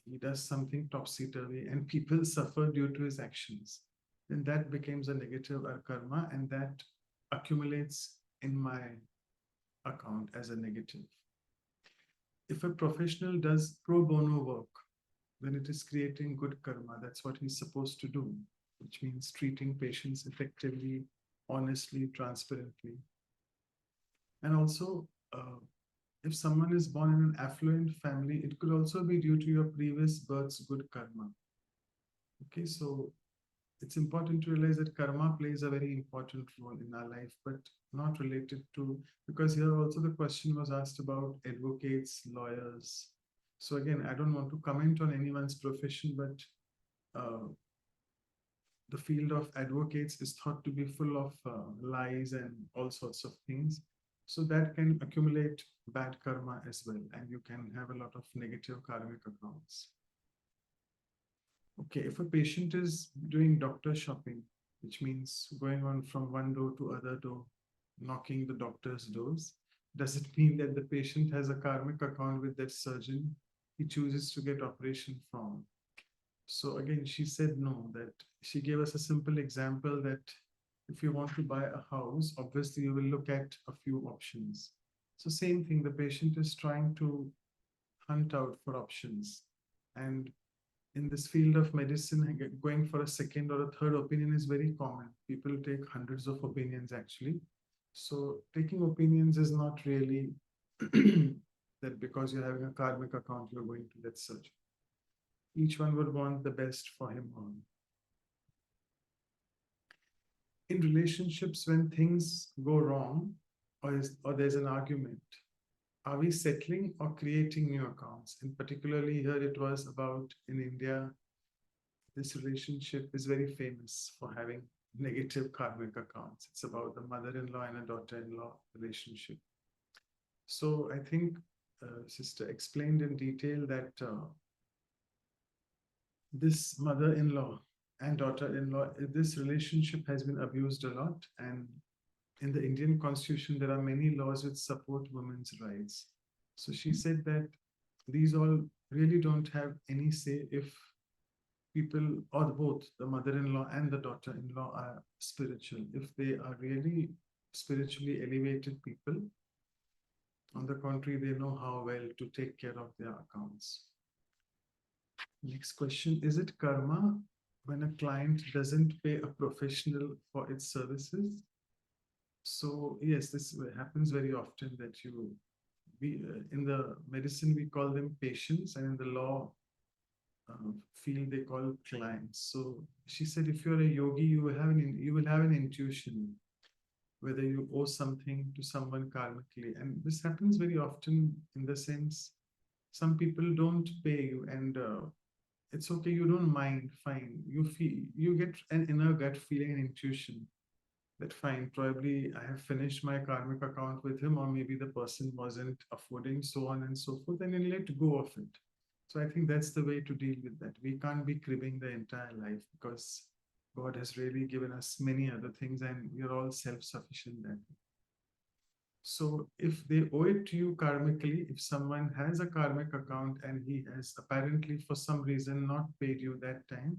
he does something topsy-turvy and people suffer due to his actions, then that becomes a negative karma, and that accumulates in my account as a negative. If a professional does pro bono work, then it is creating good karma. That's what he's supposed to do, which means treating patients effectively, honestly, transparently. And also, if someone is born in an affluent family, it could also be due to your previous birth's good karma. Okay, so it's important to realize that karma plays a very important role in our life, but not related to, because here also the question was asked about advocates, lawyers. So again, I don't want to comment on anyone's profession, but the field of advocates is thought to be full of lies and all sorts of things. So that can accumulate bad karma as well, and you can have a lot of negative karmic accounts. Okay, if a patient is doing doctor shopping, which means going on from one door to other door, knocking the doctor's doors, does it mean that the patient has a karmic account with that surgeon he chooses to get operation from? So again, she said no, that she gave us a simple example that if you want to buy a house, obviously you will look at a few options. So same thing, the patient is trying to hunt out for options. And in this field of medicine, going for a second or a third opinion is very common. People take hundreds of opinions actually. So taking opinions is not really that because you're having a karmic account, you're going to get surgery. Each one would want the best for him or her. In relationships, when things go wrong or there's an argument, are we settling or creating new accounts? And particularly here it was about in India, this relationship is very famous for having negative karmic accounts. It's about the mother-in-law and a daughter-in-law relationship. So I think Sister explained in detail that this mother-in-law and daughter-in-law, this relationship has been abused a lot. And in the Indian constitution, there are many laws which support women's rights. So she said that these all really don't have any say if people or both the mother-in-law and the daughter-in-law are spiritual. If they are really spiritually elevated people, on the contrary, they know how well to take care of their accounts. Next question, is it karma when a client doesn't pay a professional for its services? So yes, this happens very often that in the medicine, we call them patients, and in the law field, they call clients. So she said, if you're a yogi, you will have an intuition whether you owe something to someone karmically. And this happens very often in the sense, some people don't pay you and it's okay, you don't mind, fine. You get an inner gut feeling and intuition that fine, probably I have finished my karmic account with him, or maybe the person wasn't affording, so on and so forth, and you let go of it. So I think that's the way to deal with that. We can't be cribbing the entire life because God has really given us many other things and we're all self-sufficient that way. So if they owe it to you karmically, if someone has a karmic account and he has apparently for some reason not paid you that time,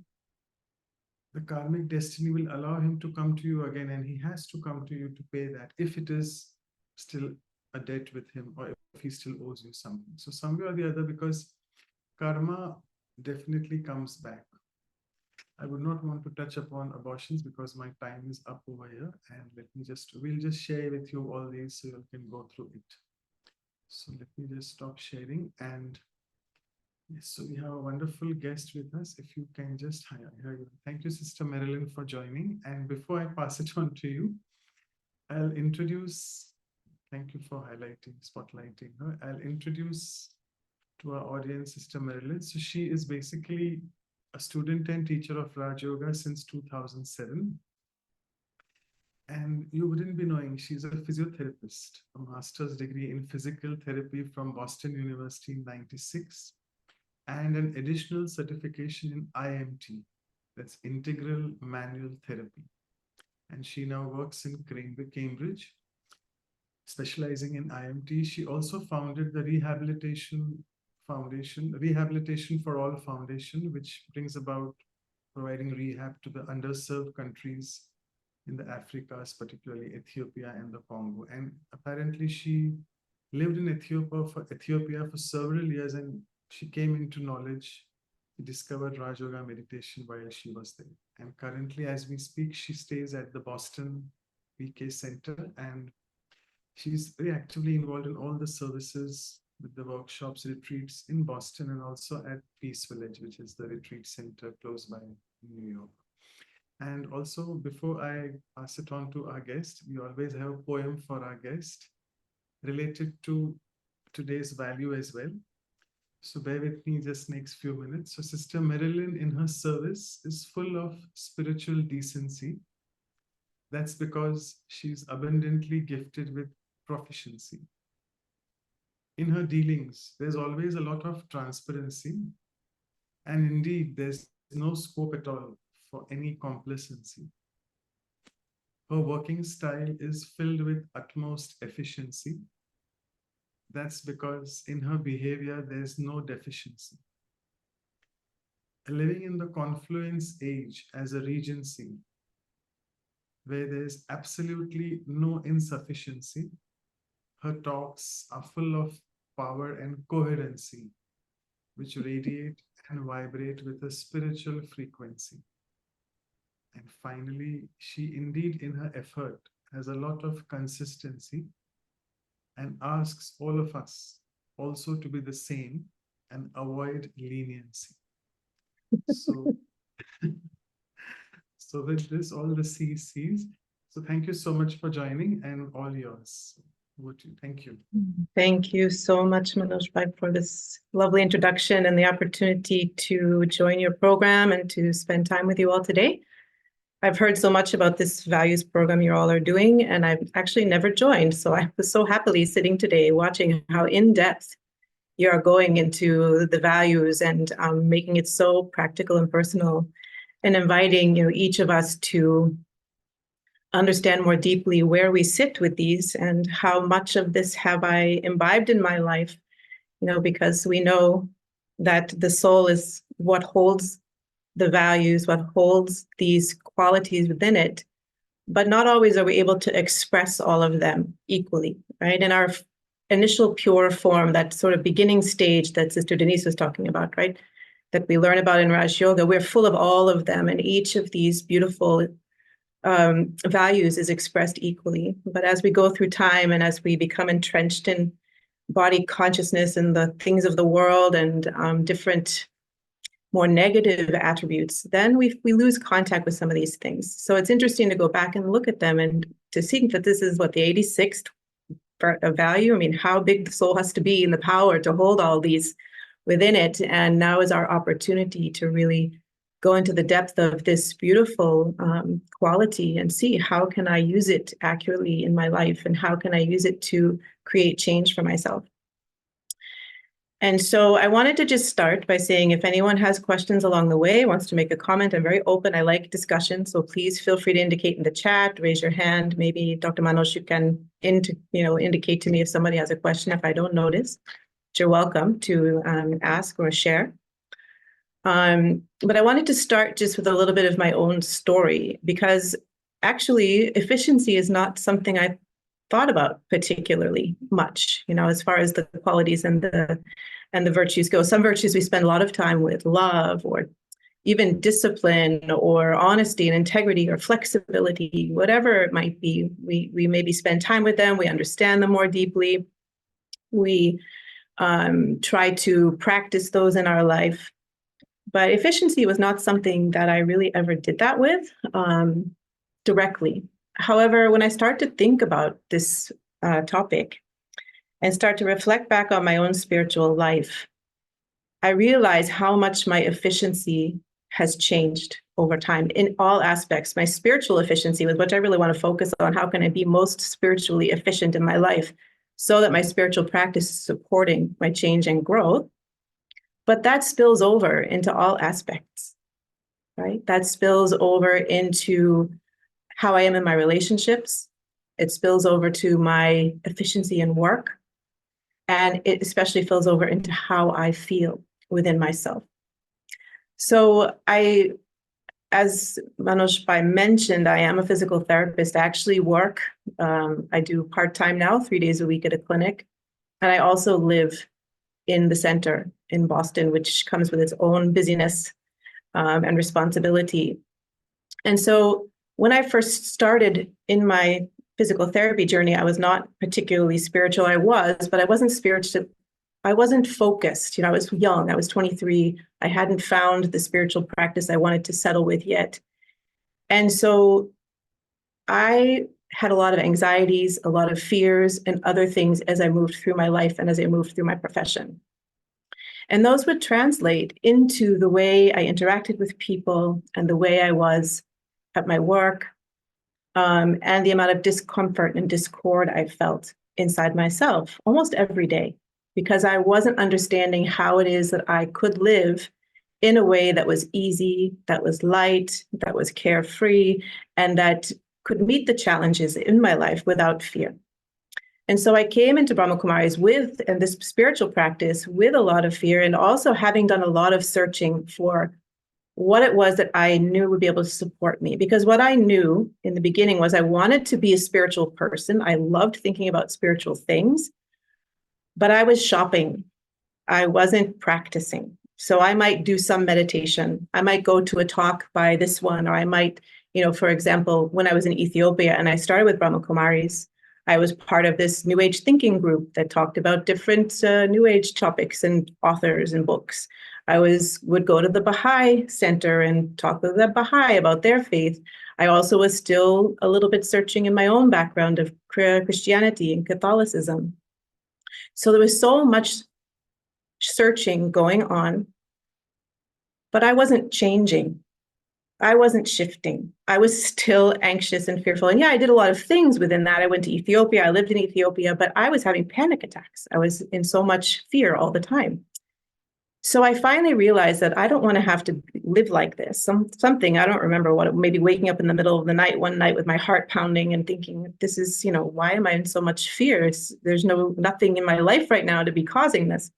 the karmic destiny will allow him to come to you again, and he has to come to you to pay that if it is still a debt with him or if he still owes you something. So some way or the other, because karma definitely comes back. I would not want to touch upon abortions because my time is up over here, and we'll just share with you all these so you can go through it. So let me just stop sharing. And yes, so we have a wonderful guest with us. If you can just thank you, Sister Merrylin, for joining. And before I pass it on to you, I'll introduce, thank you for spotlighting her. I'll introduce to our audience Sister Merrylin. So she is basically a student and teacher of Raj Yoga since 2007. And you wouldn't be knowing, she's a physiotherapist, a master's degree in physical therapy from Boston University in '96, and an additional certification in IMT, that's Integral Manual Therapy. And she now works in Cambridge, specializing in IMT. She also founded the Rehabilitation for All Foundation, which brings about providing rehab to the underserved countries in the Africas, particularly Ethiopia and the Congo. And apparently she lived in Ethiopia for several years, and she came into knowledge. She discovered Raj Yoga meditation while she was there. And currently, as we speak, she stays at the Boston PK Center, and she's very actively involved in all the services with the workshops, retreats in Boston, and also at Peace Village, which is the retreat center close by New York. And also, before I pass it on to our guest, we always have a poem for our guest related to today's value as well. So bear with me just next few minutes. So Sister Merrylin in her service is full of spiritual decency. That's because she's abundantly gifted with proficiency. In her dealings, there's always a lot of transparency. And indeed, there's no scope at all for any complacency. Her working style is filled with utmost efficiency. That's because in her behavior, there's no deficiency. living in the confluence age as a regency, where there's absolutely no insufficiency. Her talks are full of power and coherency, which radiate and vibrate with a spiritual frequency. And finally, she indeed, in her effort, has a lot of consistency and asks all of us also to be the same and avoid leniency. So, so with this, all the CCs. So thank you so much for joining, and all yours. Thank you. Thank you so much, Manoj Bhai, for this lovely introduction and the opportunity to join your program and to spend time with you all today. I've heard so much about this values program you all are doing, and I've actually never joined. So I was so happily sitting today watching how in-depth you are going into the values and making it so practical and personal, and inviting each of us to understand more deeply where we sit with these and how much of this have I imbibed in my life, because we know that the soul is what holds the values, what holds these qualities within it, but not always are we able to express all of them equally, right? In our initial pure form, that sort of beginning stage that Sister Denise was talking about, right? That we learn about in Raj Yoga, we're full of all of them, and each of these beautiful values is expressed equally. But as we go through time and as we become entrenched in body consciousness and the things of the world and different more negative attributes, then we lose contact with some of these things. So it's interesting to go back and look at them and to see that this is what, the 86th value. I mean, how big the soul has to be in the power to hold all these within it. And now is our opportunity to really go into the depth of this beautiful quality and see how can I use it accurately in my life, and how can I use it to create change for myself. And so I wanted to just start by saying, if anyone has questions along the way, wants to make a comment, I'm very open. I like discussion. So please feel free to indicate in the chat, raise your hand. Maybe Dr. Manoj, you can indicate to me if somebody has a question if I don't notice. You're welcome to ask or share. But I wanted to start just with a little bit of my own story, because actually efficiency is not something I thought about particularly much, as far as the qualities and the virtues go. Some virtues we spend a lot of time with, love, or even discipline, or honesty and integrity, or flexibility, whatever it might be. We maybe spend time with them, we understand them more deeply, we try to practice those in our life. But efficiency was not something that I really ever did that with directly. However, when I start to think about this topic and start to reflect back on my own spiritual life, I realize how much my efficiency has changed over time in all aspects. My spiritual efficiency, with which I really want to focus on, how can I be most spiritually efficient in my life so that my spiritual practice is supporting my change and growth. But that spills over into all aspects, right? That spills over into how I am in my relationships. It spills over to my efficiency in work. And it especially spills over into how I feel within myself. So as Manoj Bhai mentioned, I am a physical therapist. I actually work, I do part-time now, 3 days a week at a clinic. And I also live in the center in Boston, which comes with its own busyness and responsibility. And so when I first started in my physical therapy journey, I was not particularly spiritual. I was, but I wasn't spiritual. I wasn't focused. I was young. I was 23. I hadn't found the spiritual practice I wanted to settle with yet. And so I had a lot of anxieties, a lot of fears, and other things as I moved through my life and as I moved through my profession. And those would translate into the way I interacted with people and the way I was at my work, and the amount of discomfort and discord I felt inside myself almost every day, because I wasn't understanding how it is that I could live in a way that was easy, that was light, that was carefree, and that could meet the challenges in my life without fear. And so I came into Brahma Kumaris and this spiritual practice with a lot of fear, and also having done a lot of searching for what it was that I knew would be able to support me. Because what I knew in the beginning was I wanted to be a spiritual person. I loved thinking about spiritual things, but I was shopping. I wasn't practicing. So I might do some meditation. I might go to a talk by this one, or I might, for example, when I was in Ethiopia and I started with Brahma Kumaris, I was part of this New Age thinking group that talked about different New Age topics and authors and books. I would go to the Baha'i Center and talk with the Baha'i about their faith. I also was still a little bit searching in my own background of Christianity and Catholicism. So there was so much searching going on, but I wasn't changing. I wasn't shifting. I was still anxious and fearful. And yeah, I did a lot of things within that. I went to Ethiopia. I lived in Ethiopia, but I was having panic attacks. I was in so much fear all the time. So I finally realized that I don't want to have to live like this. Something, I don't remember what, maybe waking up in the middle of the night one night with my heart pounding and thinking, this is, why am I in so much fear? There's nothing in my life right now to be causing this.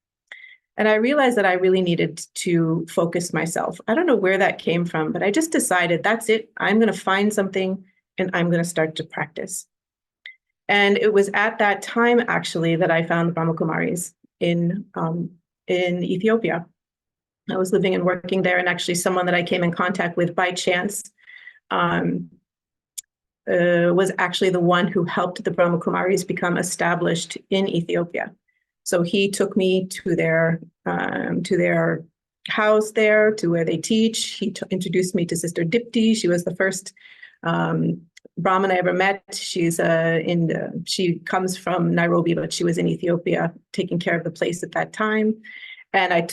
And I realized that I really needed to focus myself. I don't know where that came from, but I just decided that's it. I'm going to find something and I'm going to start to practice. And it was at that time, actually, that I found the Brahma Kumaris in Ethiopia. I was living and working there, and actually someone that I came in contact with by chance was actually the one who helped the Brahma Kumaris become established in Ethiopia. So he took me to their house there, to where they teach. He introduced me to Sister Dipti. She was the first Brahmin I ever met. She comes from Nairobi, but she was in Ethiopia taking care of the place at that time. And I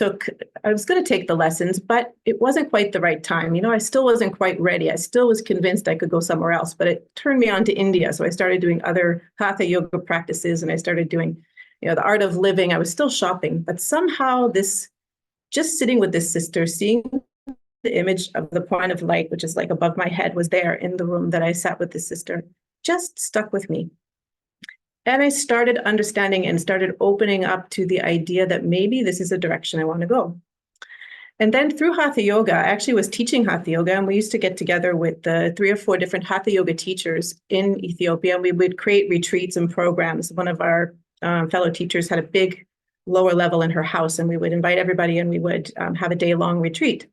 was going to take the lessons, but it wasn't quite the right time. I still wasn't quite ready. I still was convinced I could go somewhere else, but it turned me on to India. So I started doing other Hatha yoga practices, and I started doing the art of living. I was still shopping, but somehow just sitting with this sister, seeing the image of the point of light, which is like above my head, was there in the room that I sat with this sister, just stuck with me. And I started understanding and started opening up to the idea that maybe this is a direction I want to go. And then through Hatha Yoga, I actually was teaching Hatha Yoga, and we used to get together with 3 or 4 different Hatha Yoga teachers in Ethiopia, and we would create retreats and programs. One of our fellow teachers had a big lower level in her house, and we would invite everybody, and we would have a day-long retreat.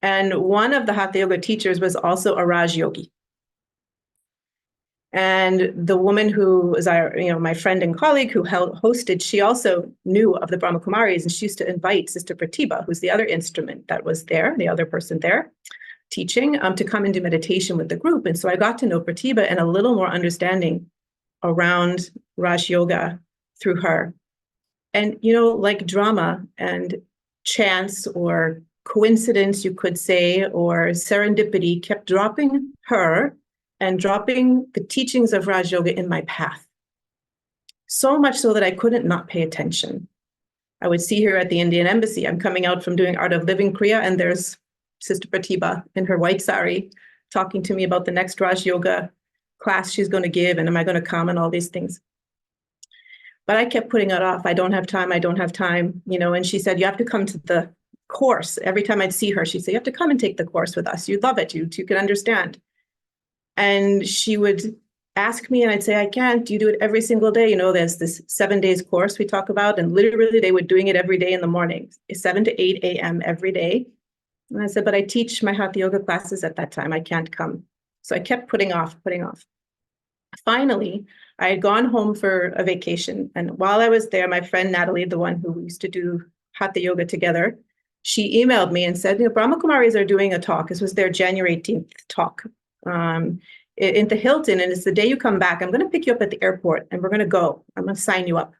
And one of the Hatha Yoga teachers was also a Raj Yogi. And the woman who was my friend and colleague who hosted, she also knew of the Brahma Kumaris, and she used to invite Sister Pratibha, who's the other instrument that was there, the other person there teaching, to come and do meditation with the group. And so I got to know Pratibha and a little more understanding around Raj Yoga through her. And, like drama and chance or coincidence, you could say, or serendipity kept dropping her and dropping the teachings of Raj Yoga in my path. So much so that I couldn't not pay attention. I would see her at the Indian Embassy. I'm coming out from doing Art of Living Kriya, and there's Sister Pratibha in her white sari talking to me about the next Raj Yoga class she's going to give, and am I going to come, and all these things. But I kept putting it off. I don't have time, and she said, you have to come to the course. Every time I'd see her, she'd say, you have to come and take the course with us. You'd love it. You can understand. And she would ask me, and I'd say, I can't. You do it every single day. There's this 7 days course we talk about, and literally they were doing it every day in the morning, 7 to 8 a.m. every day. And I said, but I teach my Hatha Yoga classes at that time. I can't come. So I kept putting off. Finally, I had gone home for a vacation. And while I was there, my friend Natalie, the one who used to do Hatha Yoga together, she emailed me and said, Brahma Kumaris are doing a talk. This was their January 18th talk in the Hilton. And it's the day you come back. I'm going to pick you up at the airport, and we're going to go. I'm going to sign you up.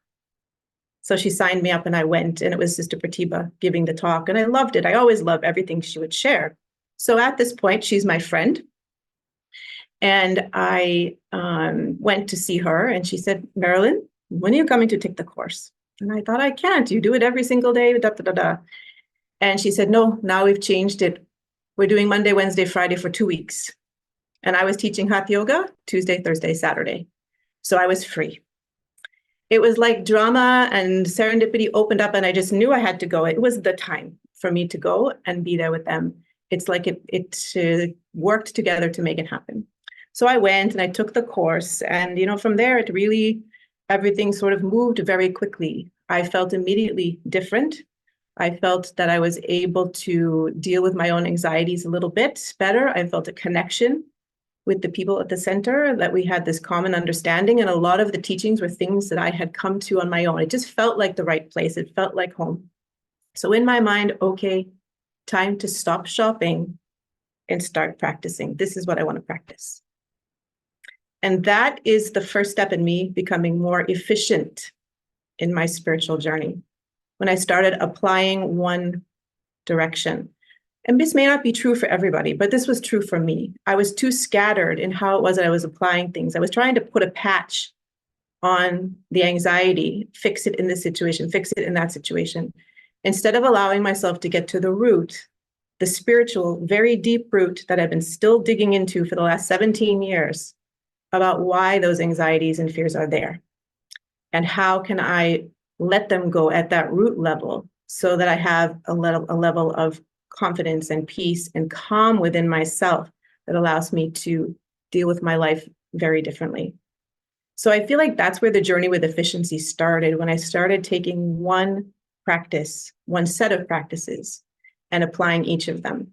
So she signed me up, and I went, and it was Sister Pratibha giving the talk. And I loved it. I always love everything she would share. So at this point, she's my friend. And I went to see her, and she said, Merrylin, when are you coming to take the course? And I thought, I can't. You do it every single day. And she said, no, now we've changed it. We're doing Monday, Wednesday, Friday for 2 weeks. And I was teaching Hatha Yoga Tuesday, Thursday, Saturday. So I was free. It was like drama and serendipity opened up, and I just knew I had to go. It was the time for me to go and be there with them. It's like it worked together to make it happen. So I went and I took the course, and from there it really, everything sort of moved very quickly. I felt immediately different. I felt that I was able to deal with my own anxieties a little bit better. I felt a connection with the people at the center, that we had this common understanding, and a lot of the teachings were things that I had come to on my own. It just felt like the right place. It felt like home. So in my mind, okay, time to stop shopping and start practicing. This is what I want to practice. And that is the first step in me becoming more efficient in my spiritual journey. When I started applying one direction. And this may not be true for everybody, but this was true for me. I was too scattered in how it was that I was applying things. I was trying to put a patch on the anxiety, fix it in this situation, fix it in that situation, instead of allowing myself to get to the root, the spiritual, very deep root that I've been still digging into for the last 17 years about why those anxieties and fears are there. And how can I let them go at that root level so that I have a level of confidence and peace and calm within myself that allows me to deal with my life very differently. So I feel like that's where the journey with efficiency started, when I started taking one practice, one set of practices, and applying each of them.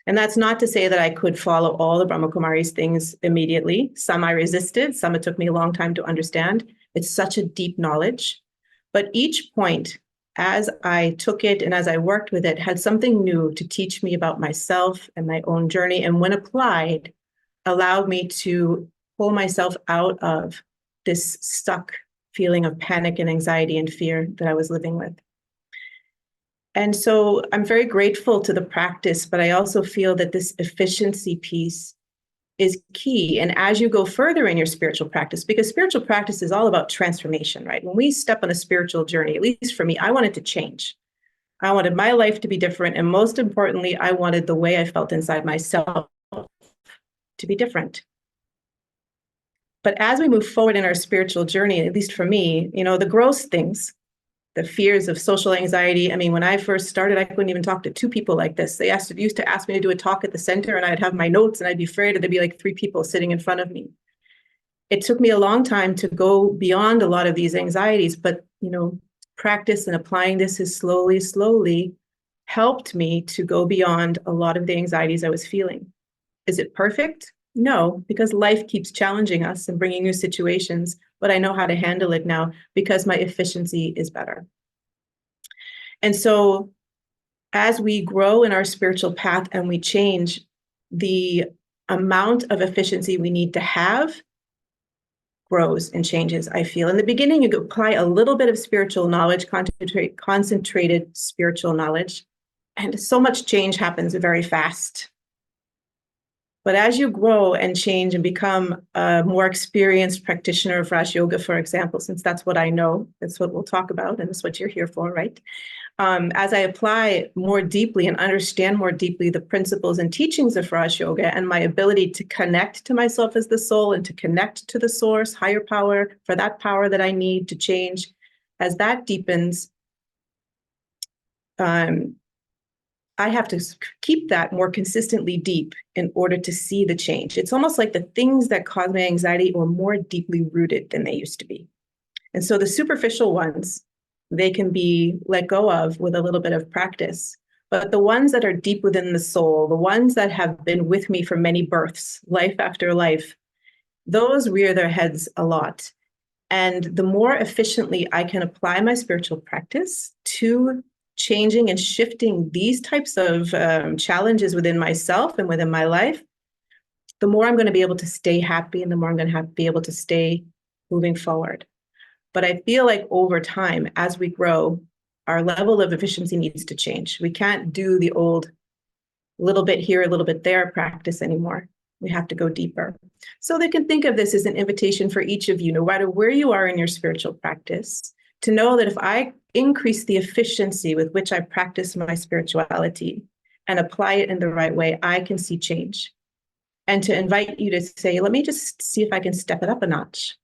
And that's not to say that I could follow all the Brahma Kumari's things immediately. Some I resisted, some it took me a long time to understand. It's such a deep knowledge. But each point, as I took it and as I worked with it, had something new to teach me about myself and my own journey. And when applied, allowed me to pull myself out of this stuck feeling of panic and anxiety and fear that I was living with. And so I'm very grateful to the practice, but I also feel that this efficiency piece is key. And as you go further in your spiritual practice, because spiritual practice is all about transformation, right? When we step on a spiritual journey, at least for me, I wanted to change. I wanted my life to be different. And most importantly, I wanted the way I felt inside myself to be different. But as we move forward in our spiritual journey, at least for me, the gross things, the fears of social anxiety. I mean, when I first started, I couldn't even talk to two people like this. They used to ask me to do a talk at the center, and I'd have my notes and I'd be afraid there'd be like 3 people sitting in front of me. It took me a long time to go beyond a lot of these anxieties, but, practice and applying this is slowly helped me to go beyond a lot of the anxieties I was feeling. Is it perfect? No, because life keeps challenging us and bringing new situations, but I know how to handle it now because my efficiency is better. And so as we grow in our spiritual path and we change, the amount of efficiency we need to have grows and changes, I feel. In the beginning, you apply a little bit of spiritual knowledge, concentrated spiritual knowledge, and so much change happens very fast. But as you grow and change and become a more experienced practitioner of Raj Yoga, for example, since that's what I know, that's what we'll talk about, and that's what you're here for, right? As I apply more deeply and understand more deeply the principles and teachings of Raj Yoga and my ability to connect to myself as the soul and to connect to the source, higher power, for that power that I need to change, as that deepens, I have to keep that more consistently deep in order to see the change. It's almost like the things that cause my anxiety are more deeply rooted than they used to be. And so the superficial ones, they can be let go of with a little bit of practice. But the ones that are deep within the soul, the ones that have been with me for many births, life after life, those rear their heads a lot. And the more efficiently I can apply my spiritual practice to changing and shifting these types of challenges within myself and within my life, the more I'm going to be able to stay happy and the more I'm going to be able to stay moving forward. But I feel like over time, as we grow, our level of efficiency needs to change. We can't do the old little bit here, a little bit there practice anymore. We have to go deeper. So they can think of this as an invitation for each of you, no matter where you are in your spiritual practice, to know that if I increase the efficiency with which I practice my spirituality and apply it in the right way, I can see change. And to invite you to say, let me just see if I can step it up a notch.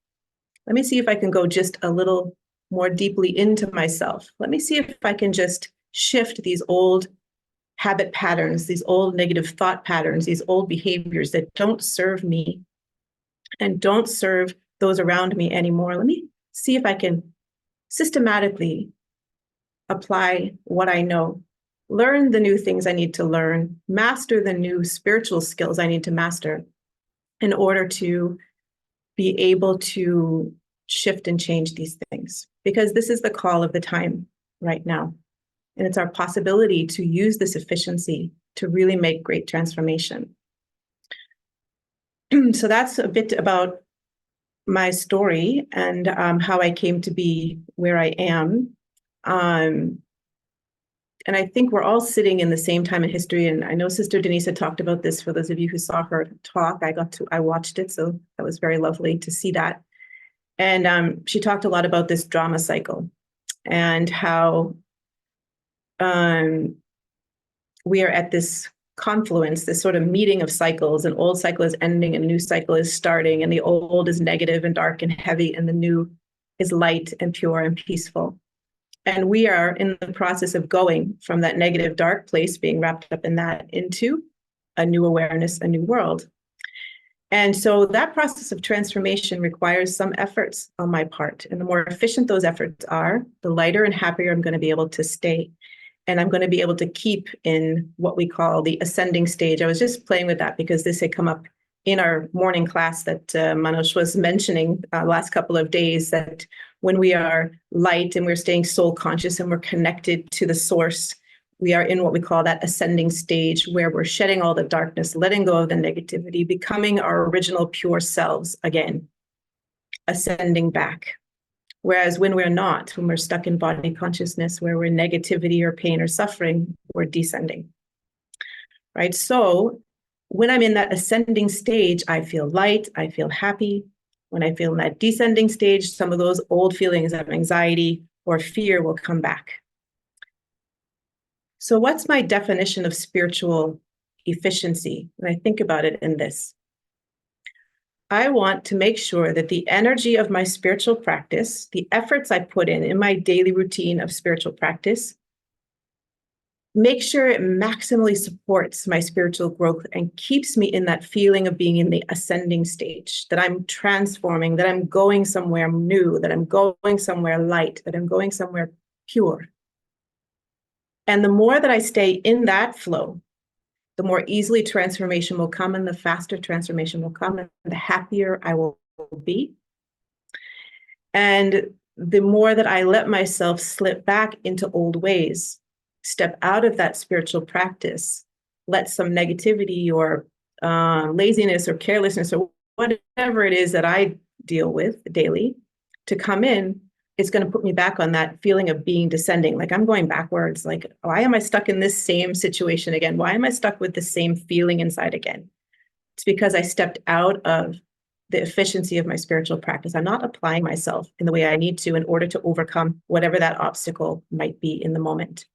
Let me see if I can go just a little more deeply into myself. Let me see if I can just shift these old habit patterns, these old negative thought patterns, these old behaviors that don't serve me and don't serve those around me anymore. Let me see if I can systematically apply what I know, learn the new things I need to learn, master the new spiritual skills I need to master in order to be able to shift and change these things. Because this is the call of the time right now. And it's our possibility to use this efficiency to really make great transformation. So that's a bit about my story and how I came to be where I am. And I think we're all sitting in the same time in history. And I know Sister Denise had talked about this. For those of you who saw her talk, I watched it. So that was very lovely to see that. And she talked a lot about this drama cycle and how we are at this confluence, this sort of meeting of cycles. An old cycle is ending and a new cycle is starting, and the old is negative and dark and heavy, and the new is light and pure and peaceful. And we are in the process of going from that negative, dark place, being wrapped up in that, into a new awareness, a new world. And so that process of transformation requires some efforts on my part. And the more efficient those efforts are, the lighter and happier I'm going to be able to stay. And I'm going to be able to keep in what we call the ascending stage. I was just playing with that because this had come up in our morning class that Manoj was mentioning last couple of days, that when we are light and we're staying soul conscious and we're connected to the source, we are in what we call that ascending stage, where we're shedding all the darkness, letting go of the negativity, becoming our original pure selves again, ascending back. Whereas when we're not, when we're stuck in body consciousness, where we're in negativity or pain or suffering, we're descending, right? So when I'm in that ascending stage, I feel light, I feel happy. When I feel in that descending stage, some of those old feelings of anxiety or fear will come back. So what's my definition of spiritual efficiency? When I think about it in this, I want to make sure that the energy of my spiritual practice, the efforts I put in my daily routine of spiritual practice, make sure it maximally supports my spiritual growth and keeps me in that feeling of being in the ascending stage, that I'm transforming, that I'm going somewhere new, that I'm going somewhere light, that I'm going somewhere pure. And the more that I stay in that flow, the more easily transformation will come, and the faster transformation will come, and the happier I will be. And the more that I let myself slip back into old ways, step out of that spiritual practice, let some negativity or laziness or carelessness or whatever it is that I deal with daily to come in, it's going to put me back on that feeling of being descending. Like I'm going backwards. Like, why am I stuck in this same situation again? Why am I stuck with the same feeling inside again? It's because I stepped out of the efficiency of my spiritual practice. I'm not applying myself in the way I need to in order to overcome whatever that obstacle might be in the moment.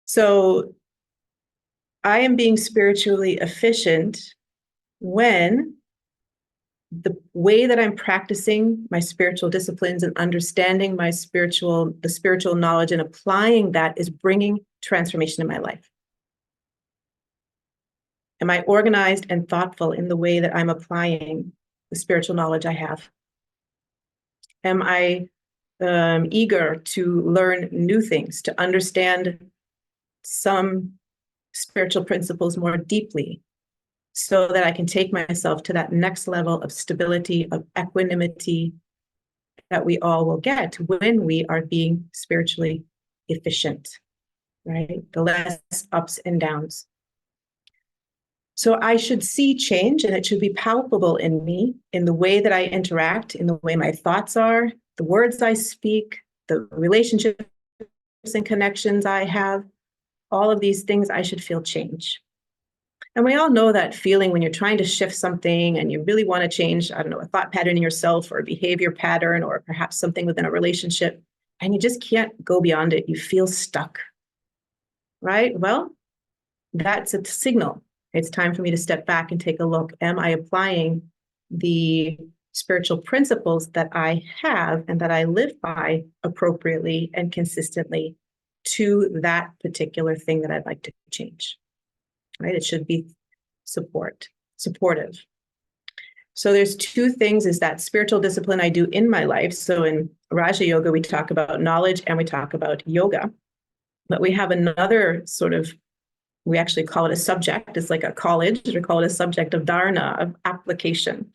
So I am being spiritually efficient when the way that I'm practicing my spiritual disciplines and understanding the spiritual knowledge and applying that is bringing transformation in my life. Am I organized and thoughtful in the way that I'm applying the spiritual knowledge I have? Am I eager to learn new things, to understand some spiritual principles more deeply, so that I can take myself to that next level of stability, of equanimity that we all will get when we are being spiritually efficient, right? The less ups and downs. So I should see change, and it should be palpable in me, in the way that I interact, in the way my thoughts are, the words I speak, the relationships and connections I have. All of these things, I should feel change. And we all know that feeling when you're trying to shift something and you really want to change, I don't know, a thought pattern in yourself or a behavior pattern or perhaps something within a relationship, and you just can't go beyond it. You feel stuck, right? Well, that's a signal. It's time for me to step back and take a look. Am I applying the spiritual principles that I have and that I live by appropriately and consistently to that particular thing that I'd like to change, right? It should be supportive. So there's two things, is that spiritual discipline I do in my life. So in Raja Yoga, we talk about knowledge and we talk about yoga, but we have another sort of, we actually call it a subject. It's like a college, we call it a subject of dharana, of application.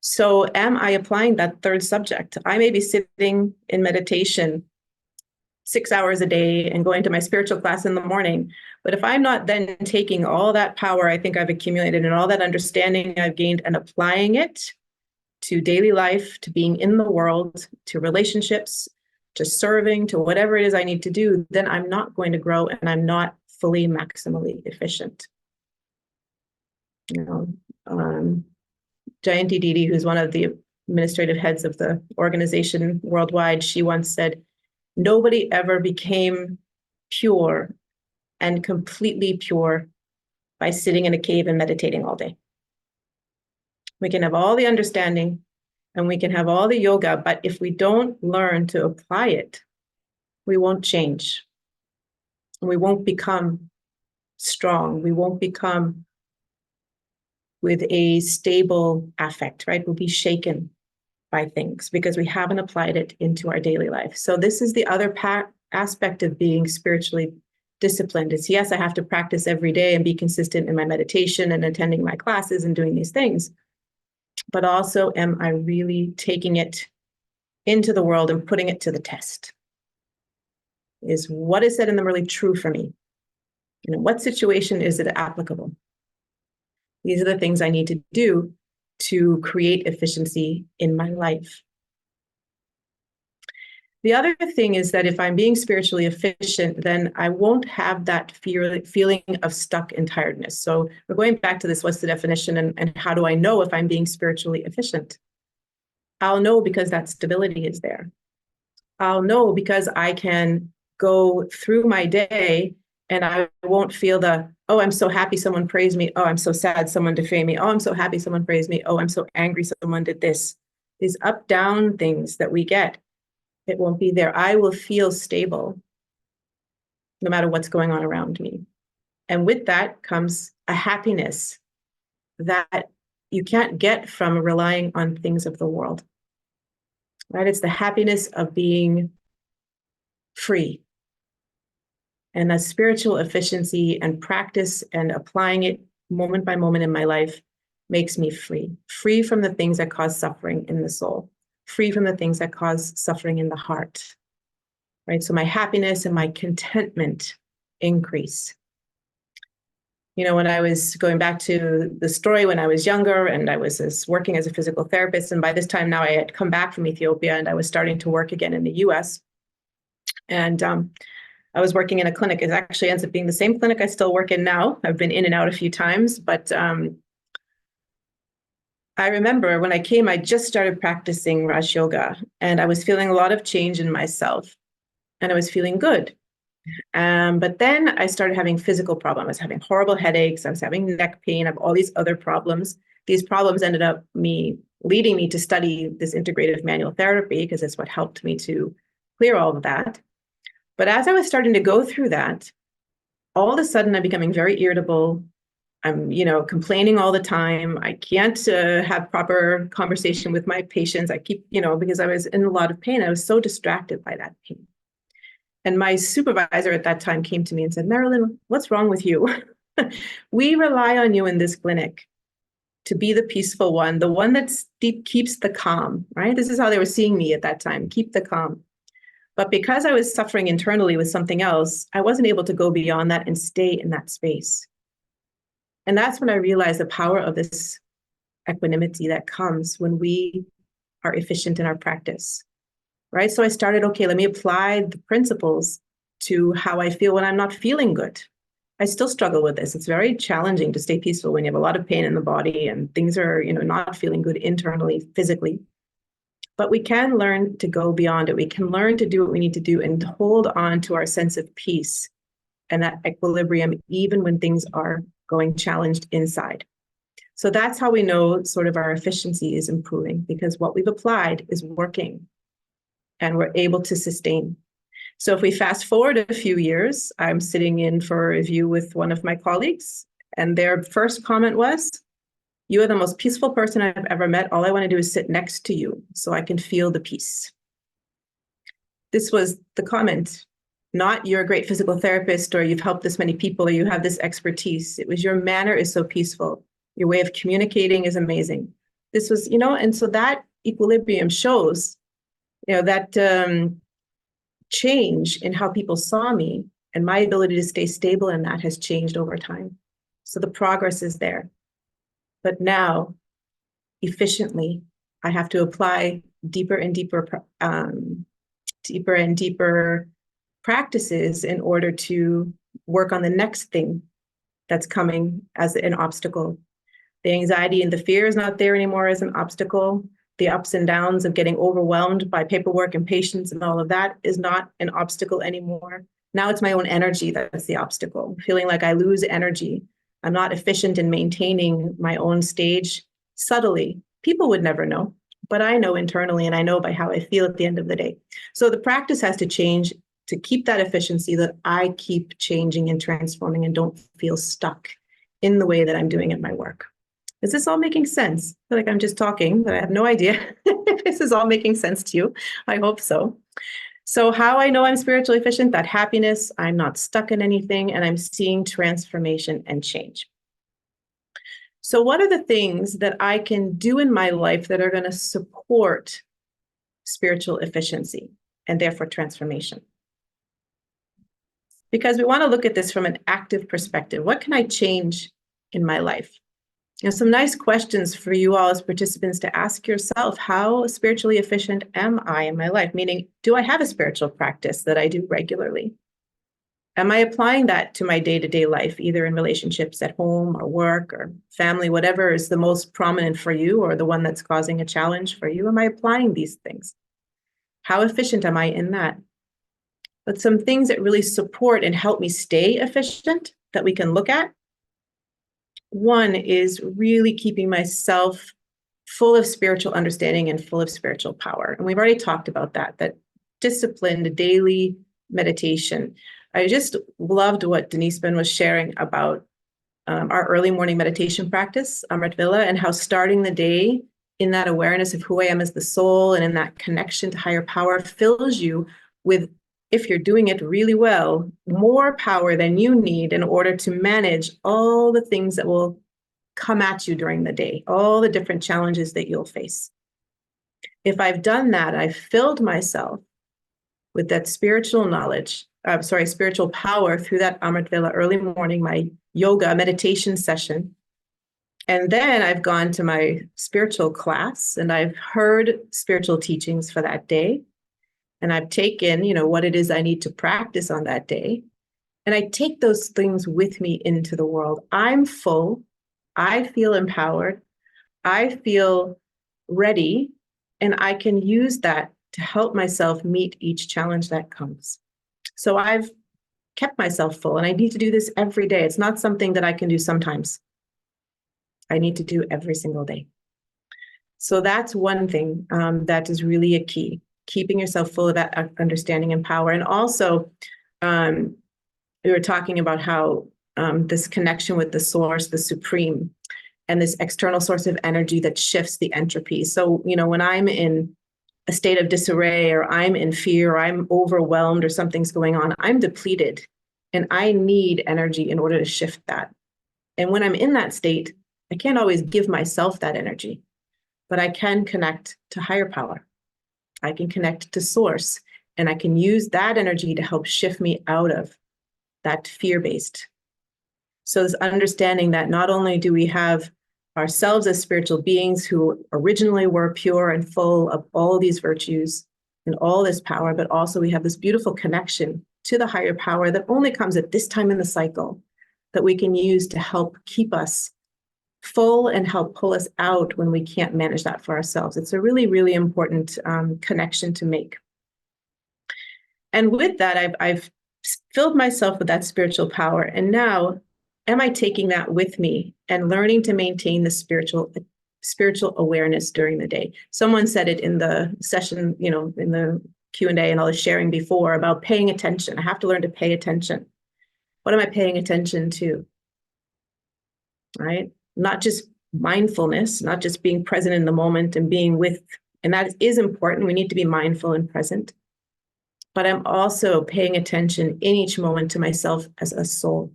So am I applying that third subject? I may be sitting in meditation 6 hours a day and going to my spiritual class in the morning. But if I'm not then taking all that power I think I've accumulated and all that understanding I've gained and applying it to daily life, to being in the world, to relationships, to serving, to whatever it is I need to do, then I'm not going to grow and I'm not fully maximally efficient. You know, Jayanti Didi, who's one of the administrative heads of the organization worldwide, she once said, nobody ever became pure and completely pure by sitting in a cave and meditating all day. We can have all the understanding and we can have all the yoga, but if we don't learn to apply it, we won't change. We won't become strong. We won't become with a stable affect, right? We'll be shaken by things because we haven't applied it into our daily life. So this is the other aspect of being spiritually disciplined. Is yes, I have to practice every day and be consistent in my meditation and attending my classes and doing these things. But also, am I really taking it into the world and putting it to the test? Is what is said in them really true for me? In what situation is it applicable? These are the things I need to do to create efficiency in my life. The other thing is that if I'm being spiritually efficient, then I won't have that feeling of stuck and tiredness. So we're going back to this, what's the definition and how do I know if I'm being spiritually efficient? I'll know because that stability is there. I'll know because I can go through my day and I won't feel the, oh, I'm so happy someone praised me. Oh, I'm so sad someone defamed me. Oh, I'm so happy someone praised me. Oh, I'm so angry someone did this. These up, down things that we get, it won't be there. I will feel stable no matter what's going on around me. And with that comes a happiness that you can't get from relying on things of the world, right? It's the happiness of being free. And that spiritual efficiency and practice and applying it moment by moment in my life makes me free. Free from the things that cause suffering in the soul. Free from the things that cause suffering in the heart. Right? So my happiness and my contentment increase. You know, when I was going back to the story when I was younger and I was working as a physical therapist, and by this time now I had come back from Ethiopia and I was starting to work again in the US. And I was working in a clinic. It actually ends up being the same clinic I still work in now. I've been in and out a few times, but I remember when I came, I just started practicing Raj Yoga and I was feeling a lot of change in myself and I was feeling good. But then I started having physical problems. I was having horrible headaches. I was having neck pain. I have all these other problems. These problems ended up leading me to study this integrative manual therapy because it's what helped me to clear all of that. But as I was starting to go through that, all of a sudden I'm becoming very irritable. I'm, complaining all the time. I can't have proper conversation with my patients. I keep, because I was in a lot of pain. I was so distracted by that pain. And my supervisor at that time came to me and said, Merrylin, what's wrong with you? We rely on you in this clinic to be the peaceful one, the one that keeps the calm, right? This is how they were seeing me at that time, keep the calm. But because I was suffering internally with something else, I wasn't able to go beyond that and stay in that space. And that's when I realized the power of this equanimity that comes when we are efficient in our practice, right? So I started, okay, let me apply the principles to how I feel when I'm not feeling good. I still struggle with this. It's very challenging to stay peaceful when you have a lot of pain in the body and things are, not feeling good internally, physically. But we can learn to go beyond it. We can learn to do what we need to do and hold on to our sense of peace and that equilibrium, even when things are going challenged inside. So that's how we know sort of our efficiency is improving, because what we've applied is working and we're able to sustain. So if we fast forward a few years, I'm sitting in for a review with one of my colleagues, and their first comment was, "You are the most peaceful person I've ever met. All I want to do is sit next to you so I can feel the peace." This was the comment, not "you're a great physical therapist," or "you've helped this many people," or "you have this expertise." It was, "Your manner is so peaceful. Your way of communicating is amazing." This was, and so that equilibrium shows, that change in how people saw me, and my ability to stay stable in that has changed over time. So the progress is there. But now, efficiently, I have to apply deeper and deeper practices in order to work on the next thing that's coming as an obstacle. The anxiety and the fear is not there anymore as an obstacle. The ups and downs of getting overwhelmed by paperwork and patients and all of that is not an obstacle anymore. Now it's my own energy that's the obstacle. Feeling like I lose energy. I'm not efficient in maintaining my own stage subtly. People would never know, but I know internally, and I know by how I feel at the end of the day. So the practice has to change to keep that efficiency, that I keep changing and transforming and don't feel stuck in the way that I'm doing at my work. Is this all making sense? I feel like I'm just talking, but I have no idea if this is all making sense to you. I hope so. So how I know I'm spiritually efficient, that happiness, I'm not stuck in anything, and I'm seeing transformation and change. So what are the things that I can do in my life that are going to support spiritual efficiency and therefore transformation? Because we want to look at this from an active perspective. What can I change in my life? Some nice questions for you all as participants to ask yourself: how spiritually efficient am I in my life? Meaning, do I have a spiritual practice that I do regularly? Am I applying that to my day-to-day life, either in relationships at home or work or family, whatever is the most prominent for you or the one that's causing a challenge for you? Am I applying these things? How efficient am I in that? But some things that really support and help me stay efficient that we can look at. One is really keeping myself full of spiritual understanding and full of spiritual power. And we've already talked about that disciplined daily meditation. I just loved what Denise Ben was sharing about our early morning meditation practice, Amrit Villa, and how starting the day in that awareness of who I am as the soul and in that connection to higher power fills you with, if you're doing it really well, more power than you need in order to manage all the things that will come at you during the day, all the different challenges that you'll face. If I've done that, I've filled myself with that spiritual knowledge, spiritual power through that Amrit Vela early morning, my yoga meditation session. And then I've gone to my spiritual class and I've heard spiritual teachings for that day. And I've taken, what it is I need to practice on that day. And I take those things with me into the world. I'm full. I feel empowered. I feel ready. And I can use that to help myself meet each challenge that comes. So I've kept myself full, and I need to do this every day. It's not something that I can do sometimes. I need to do every single day. So that's one thing that is really a key. Keeping yourself full of that understanding and power. And also, we were talking about how this connection with the source, the supreme, and this external source of energy that shifts the entropy. So, when I'm in a state of disarray, or I'm in fear, or I'm overwhelmed, or something's going on, I'm depleted, and I need energy in order to shift that. And when I'm in that state, I can't always give myself that energy, but I can connect to higher power. I can connect to source, and I can use that energy to help shift me out of that fear-based. So this understanding that not only do we have ourselves as spiritual beings who originally were pure and full of all these virtues and all this power, but also we have this beautiful connection to the higher power that only comes at this time in the cycle that we can use to help keep us full and help pull us out when we can't manage that for ourselves. It's a really, really important connection to make. And with that, I've filled myself with that spiritual power. And now, am I taking that with me and learning to maintain the spiritual awareness during the day? Someone said it in the session, in the Q&A and I was sharing before about paying attention. I have to learn to pay attention. What am I paying attention to? Right? Not just mindfulness, not just being present in the moment and being with, and that is important. We need to be mindful and present. But I'm also paying attention in each moment to myself as a soul.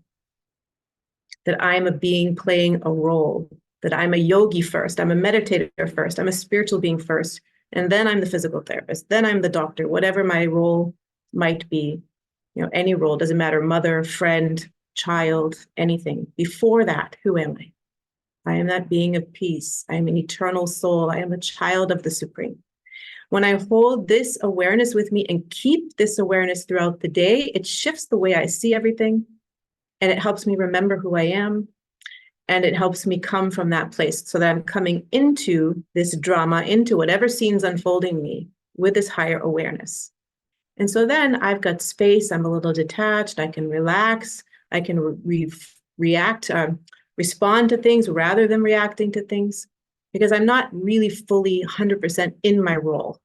That I'm a being playing a role, that I'm a yogi first, I'm a meditator first, I'm a spiritual being first, and then I'm the physical therapist, then I'm the doctor, whatever my role might be, any role, doesn't matter, mother, friend, child, anything. Before that, who am I? I am that being of peace. I am an eternal soul. I am a child of the Supreme. When I hold this awareness with me and keep this awareness throughout the day, it shifts the way I see everything. And it helps me remember who I am. And it helps me come from that place so that I'm coming into this drama, into whatever scene's unfolding me with this higher awareness. And so then I've got space. I'm a little detached. I can relax. I can respond to things rather than reacting to things, because I'm not really fully 100% in my role.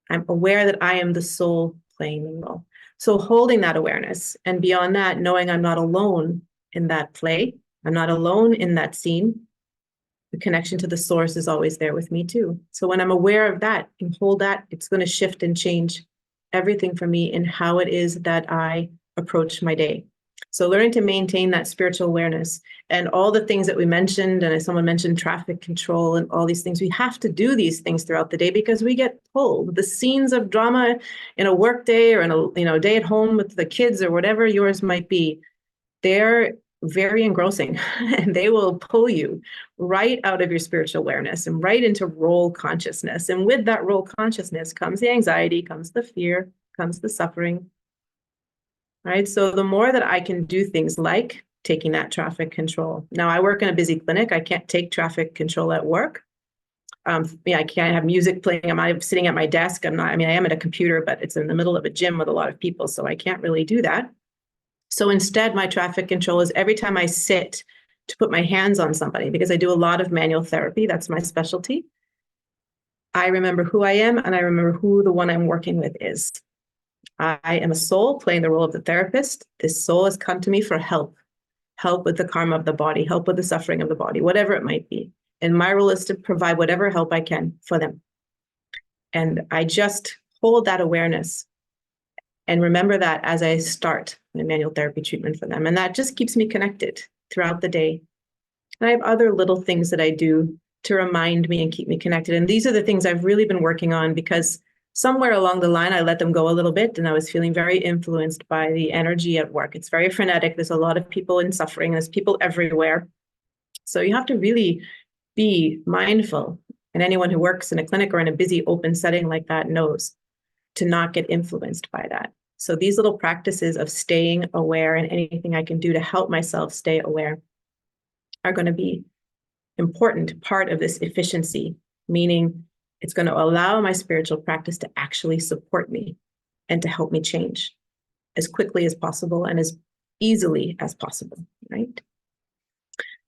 I'm aware that I am the soul playing the role. So holding that awareness, and beyond that, knowing I'm not alone in that play, I'm not alone in that scene. The connection to the source is always there with me too. So when I'm aware of that and hold that, it's going to shift and change everything for me in how it is that I approach my day. So learning to maintain that spiritual awareness and all the things that we mentioned, and as someone mentioned, traffic control and all these things, we have to do these things throughout the day because we get pulled. The scenes of drama in a work day or in a day at home with the kids or whatever yours might be, they're very engrossing and they will pull you right out of your spiritual awareness and right into role consciousness. And with that role consciousness comes the anxiety, comes the fear, comes the suffering. Right? So the more that I can do things like taking that traffic control. Now I work in a busy clinic. I can't take traffic control at work. I can't have music playing. I'm sitting at my desk. I am at a computer, but it's in the middle of a gym with a lot of people. So I can't really do that. So instead, my traffic control is every time I sit to put my hands on somebody, because I do a lot of manual therapy. That's my specialty. I remember who I am and I remember who the one I'm working with is. I am a soul playing the role of the therapist. This soul has come to me for help with the karma of the body, help with the suffering of the body, whatever it might be. And my role is to provide whatever help I can for them. And I just hold that awareness and remember that as I start my manual therapy treatment for them. And that just keeps me connected throughout the day. And I have other little things that I do to remind me and keep me connected. And these are the things I've really been working on, because somewhere along the line, I let them go a little bit and I was feeling very influenced by the energy at work. It's very frenetic. There's a lot of people in suffering. There's people everywhere. So you have to really be mindful. And anyone who works in a clinic or in a busy open setting like that knows to not get influenced by that. So these little practices of staying aware and anything I can do to help myself stay aware are going to be important part of this efficiency, meaning it's going to allow my spiritual practice to actually support me and to help me change as quickly as possible and as easily as possible, right?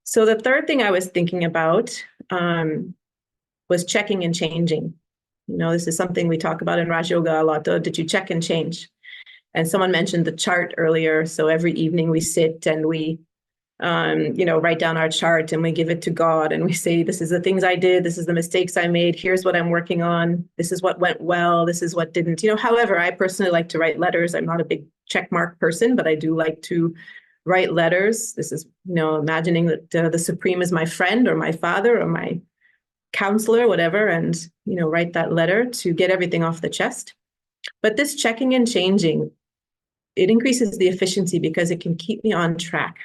So the third thing I was thinking about was checking and changing. This is something we talk about in Raj Yoga a lot. Did you check and change? And someone mentioned the chart earlier. So every evening we sit and we write down our chart and we give it to God and we say, this is the things I did. This is the mistakes I made. Here's what I'm working on. This is what went well. This is what didn't. However, I personally like to write letters. I'm not a big checkmark person, but I do like to write letters. This is, imagining that the Supreme is my friend or my father or my counselor, whatever, and, write that letter to get everything off the chest. But this checking and changing, it increases the efficiency because it can keep me on track.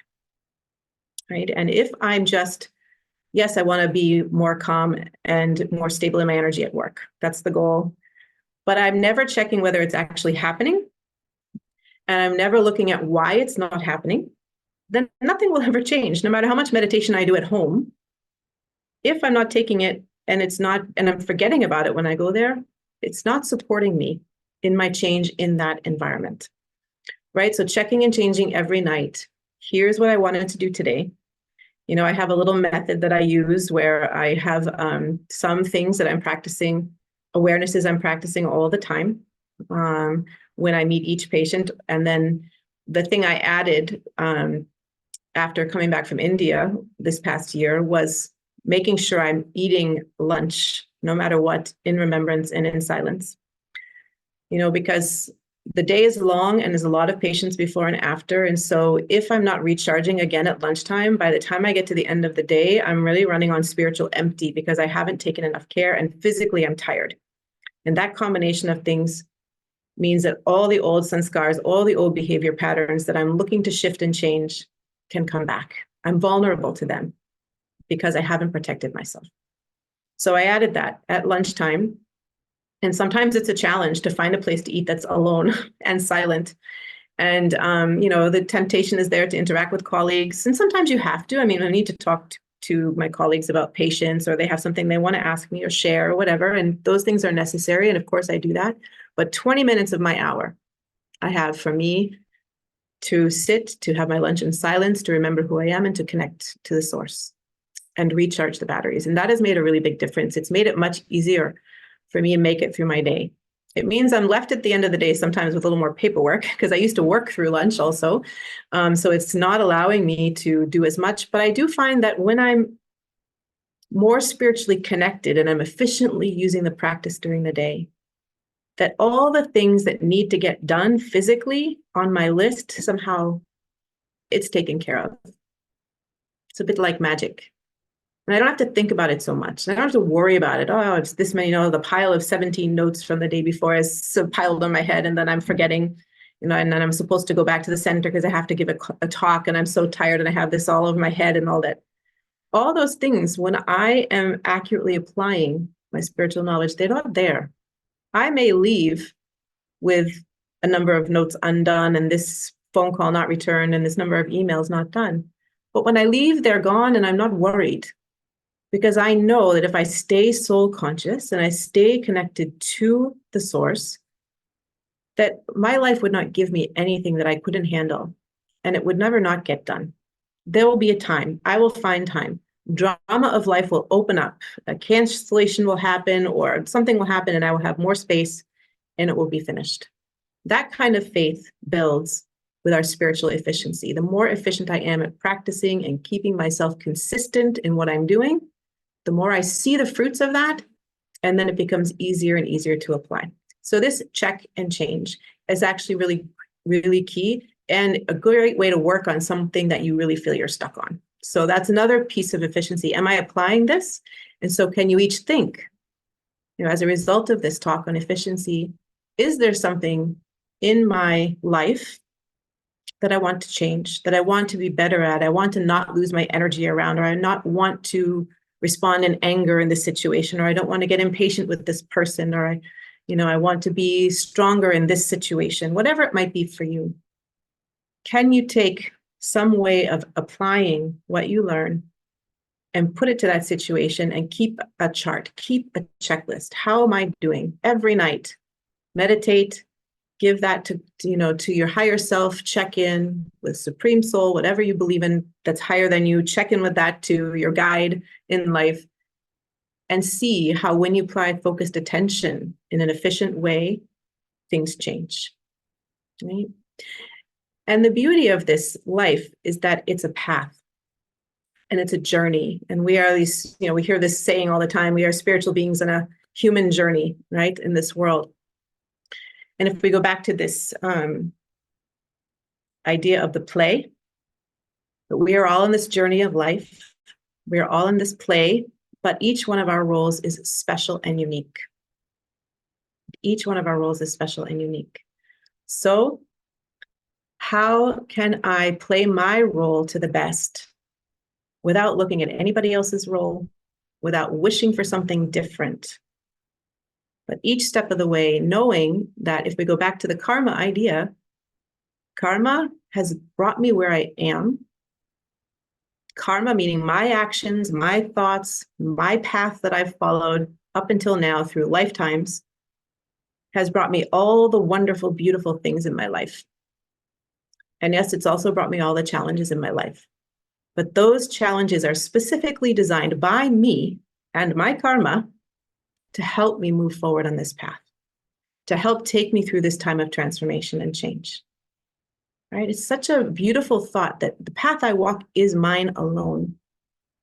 Right. And if I'm just, yes, I want to be more calm and more stable in my energy at work. That's the goal. But I'm never checking whether it's actually happening. And I'm never looking at why it's not happening. Then nothing will ever change, no matter how much meditation I do at home. If I'm not taking it and I'm forgetting about it when I go there, it's not supporting me in my change in that environment. Right. So checking and changing every night. Here's what I wanted to do today. I have a little method that I use where I have some things that I'm practicing, awarenesses I'm practicing all the time. when I meet each patient. And then the thing I added after coming back from India this past year was making sure I'm eating lunch, no matter what, in remembrance and in silence. Because the day is long and there's a lot of patients before and after. And so if I'm not recharging again at lunchtime, by the time I get to the end of the day, I'm really running on spiritual empty because I haven't taken enough care and physically I'm tired. And that combination of things means that all the old sanskars, all the old behavior patterns that I'm looking to shift and change can come back. I'm vulnerable to them because I haven't protected myself. So I added that at lunchtime. And sometimes it's a challenge to find a place to eat that's alone and silent. And, the temptation is there to interact with colleagues. And sometimes you have to. I need to talk to my colleagues about patients, or they have something they want to ask me or share or whatever. And those things are necessary. And of course I do that. But 20 minutes of my hour I have for me to sit, to have my lunch in silence, to remember who I am and to connect to the source and recharge the batteries. And that has made a really big difference. It's made it much easier for me to make it through my day. It means I'm left at the end of the day sometimes with a little more paperwork because I used to work through lunch also. So it's not allowing me to do as much. But I do find that when I'm more spiritually connected and I'm efficiently using the practice during the day, that all the things that need to get done physically on my list, somehow it's taken care of. It's a bit like magic. And I don't have to think about it so much. I don't have to worry about it. Oh, it's this many, the pile of 17 notes from the day before is so piled on my head, and then I'm forgetting, and then I'm supposed to go back to the center because I have to give a talk, and I'm so tired, and I have this all over my head and all that. All those things, when I am accurately applying my spiritual knowledge, they're not there. I may leave with a number of notes undone and this phone call not returned and this number of emails not done. But when I leave, they're gone, and I'm not worried. Because I know that if I stay soul conscious and I stay connected to the source, that my life would not give me anything that I couldn't handle, and it would never not get done. There will be a time. I will find time. Drama of life will open up. A cancellation will happen or something will happen, and I will have more space and it will be finished. That kind of faith builds with our spiritual efficiency. The more efficient I am at practicing and keeping myself consistent in what I'm doing, the more I see the fruits of that, and then it becomes easier and easier to apply. So this check and change is actually really, really key and a great way to work on something that you really feel you're stuck on. So that's another piece of efficiency. Am I applying this? And so can you each think, as a result of this talk on efficiency, is there something in my life that I want to change, that I want to be better at? I want to not lose my energy around, or I not want to respond in anger in this situation, or I don't want to get impatient with this person, or I want to be stronger in this situation, whatever it might be for you. Can you take some way of applying what you learn and put it to that situation and keep a chart, keep a checklist? How am I doing? Every night, meditate, give that to your higher self, check in with Supreme Soul, whatever you believe in that's higher than you, check in with that to your guide in life, and see how when you apply focused attention in an efficient way, things change. Right? And the beauty of this life is that it's a path and it's a journey. And we are these, we hear this saying all the time, we are spiritual beings on a human journey, right, in this world. And if we go back to this idea of the play, that we are all in this journey of life, we are all in this play, but each one of our roles is special and unique. Each one of our roles is special and unique. So how can I play my role to the best without looking at anybody else's role, without wishing for something different? But each step of the way, knowing that if we go back to the karma idea, karma has brought me where I am. Karma meaning my actions, my thoughts, my path that I've followed up until now through lifetimes has brought me all the wonderful, beautiful things in my life. And yes, it's also brought me all the challenges in my life. But those challenges are specifically designed by me and my karma to help me move forward on this path. to help take me through this time of transformation and change. Right? It's such a beautiful thought that the path I walk is mine alone.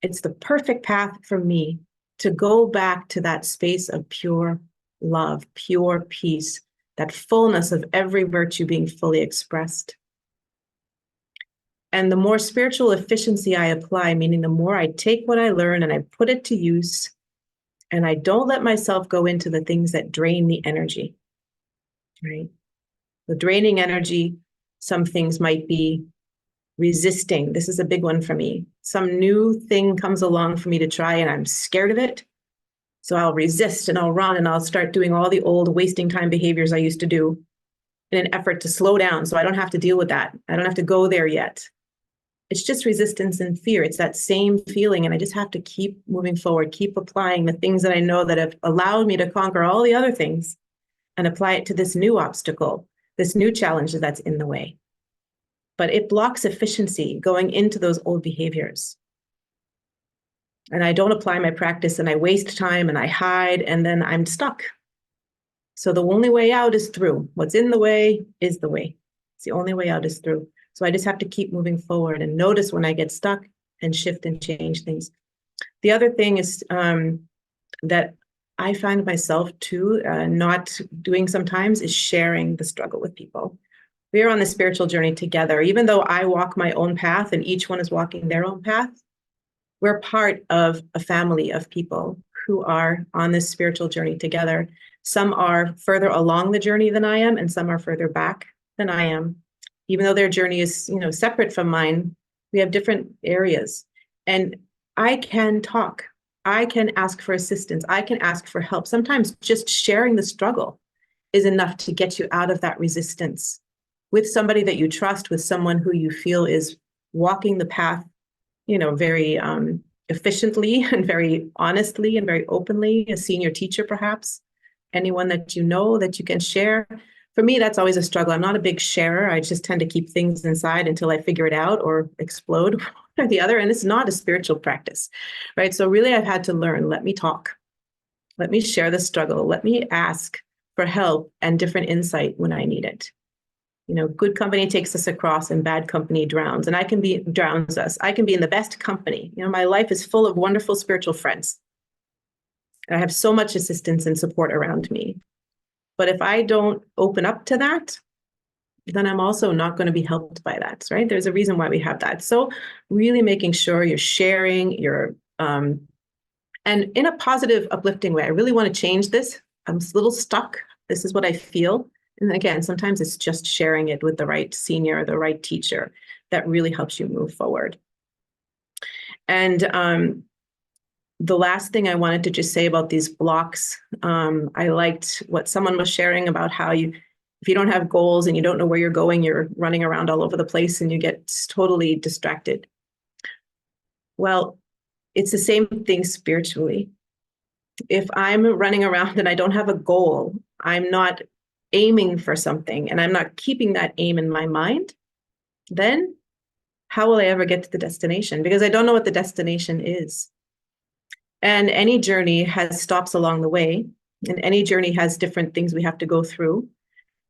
It's the perfect path for me to go back to that space of pure love, pure peace, that fullness of every virtue being fully expressed. And the more spiritual efficiency I apply, meaning the more I take what I learn and I put it to use, and I don't let myself go into the things that drain the energy, right? The draining energy, some things might be resisting. This is a big one for me. Some new thing comes along for me to try and I'm scared of it. So I'll resist and I'll run and I'll start doing all the old wasting time behaviors I used to do in an effort to slow down so I don't have to deal with that. I don't have to go there yet. It's just resistance and fear. It's that same feeling. And I just have to keep moving forward, keep applying the things that I know that have allowed me to conquer all the other things and apply it to this new obstacle, this new challenge that's in the way. But it blocks efficiency going into those old behaviors. And I don't apply my practice and I waste time and I hide and then I'm stuck. So the only way out is through. What's in the way is the way. It's the only way out is through. So I just have to keep moving forward and notice when I get stuck and shift and change things. The other thing is that I find myself too not doing sometimes is sharing the struggle with people. We are on the spiritual journey together. Even though I walk my own path and each one is walking their own path, we're part of a family of people who are on this spiritual journey together. Some are further along the journey than I am, and some are further back than I am. Even though their journey is, separate from mine, we have different areas. And I can talk. I can ask for assistance. I can ask for help. Sometimes just sharing the struggle is enough to get you out of that resistance with somebody that you trust, with someone who you feel is walking the path, very efficiently and very honestly and very openly, a senior teacher perhaps, anyone that you know that you can share. For me, that's always a struggle. I'm not a big sharer. I just tend to keep things inside until I figure it out or explode one or the other. And it's not a spiritual practice, right? So really, I've had to learn, let me talk. Let me share the struggle. Let me ask for help and different insight when I need it. Good company takes us across and bad company drowns. And drowns us. I can be in the best company. My life is full of wonderful spiritual friends. And I have so much assistance and support around me. But if I don't open up to that, then I'm also not going to be helped by that, right? There's a reason why we have that. So really making sure you're sharing, and in a positive, uplifting way. I really want to change this. I'm a little stuck. This is what I feel. And again, sometimes it's just sharing it with the right senior, the right teacher that really helps you move forward. And the last thing I wanted to just say about these blocks, I liked what someone was sharing about how if you don't have goals and you don't know where you're going, you're running around all over the place and you get totally distracted. Well, it's the same thing spiritually. If I'm running around and I don't have a goal, I'm not aiming for something and I'm not keeping that aim in my mind, then how will I ever get to the destination? Because I don't know what the destination is. And any journey has stops along the way, and any journey has different things we have to go through.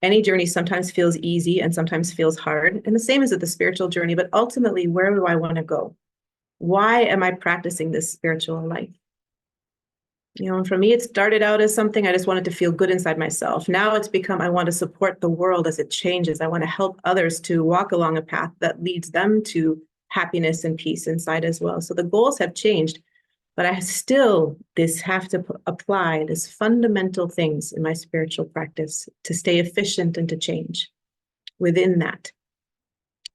Any journey sometimes feels easy and sometimes feels hard. And the same as with the spiritual journey, but ultimately, where do I want to go? Why am I practicing this spiritual life? And for me, it started out as something I just wanted to feel good inside myself. Now it's become, I want to support the world as it changes. I want to help others to walk along a path that leads them to happiness and peace inside as well. So the goals have changed, but I still have to apply these fundamental things in my spiritual practice to stay efficient and to change within that,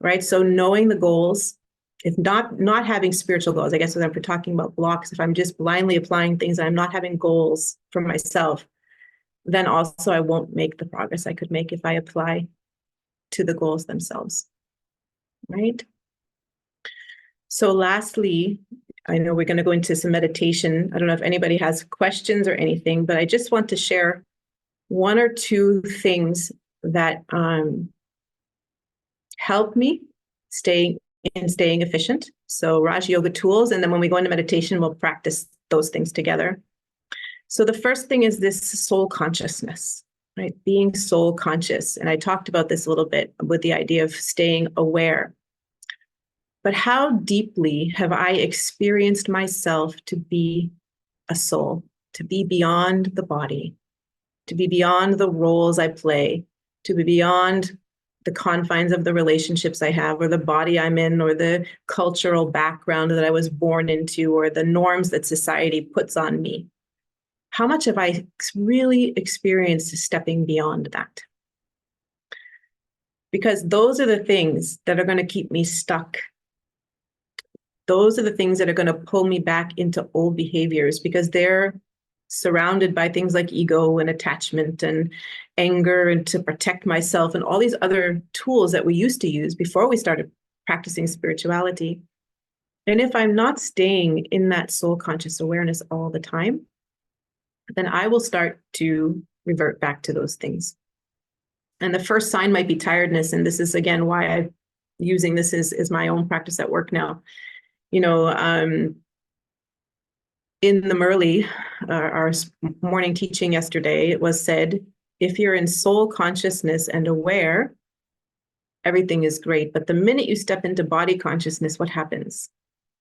right? So knowing the goals, if not having spiritual goals, I guess when we're talking about blocks, if I'm just blindly applying things and I'm not having goals for myself, then also I won't make the progress I could make if I apply to the goals themselves, right? So lastly, I know we're going to go into some meditation. I don't know if anybody has questions or anything, but I just want to share one or two things that help me staying efficient. So Raj Yoga tools. And then when we go into meditation, we'll practice those things together. So the first thing is this soul consciousness. right? Being soul conscious. And I talked about this a little bit with the idea of staying aware. But how deeply have I experienced myself to be a soul, to be beyond the body, to be beyond the roles I play, to be beyond the confines of the relationships I have, or the body I'm in, or the cultural background that I was born into, or the norms that society puts on me? How much have I really experienced stepping beyond that? Because those are the things that are going to keep me stuck. Those are the things that are going to pull me back into old behaviors, because they're surrounded by things like ego and attachment and anger, and to protect myself, and all these other tools that we used to use before we started practicing spirituality. And if I'm not staying in that soul conscious awareness all the time, then I will start to revert back to those things. And the first sign might be tiredness. And this is, again, why I'm using this as my own practice at work now. You know, in the Merrylin, our morning teaching yesterday, it was said, if you're in soul consciousness and aware, everything is great. But the minute you step into body consciousness, what happens?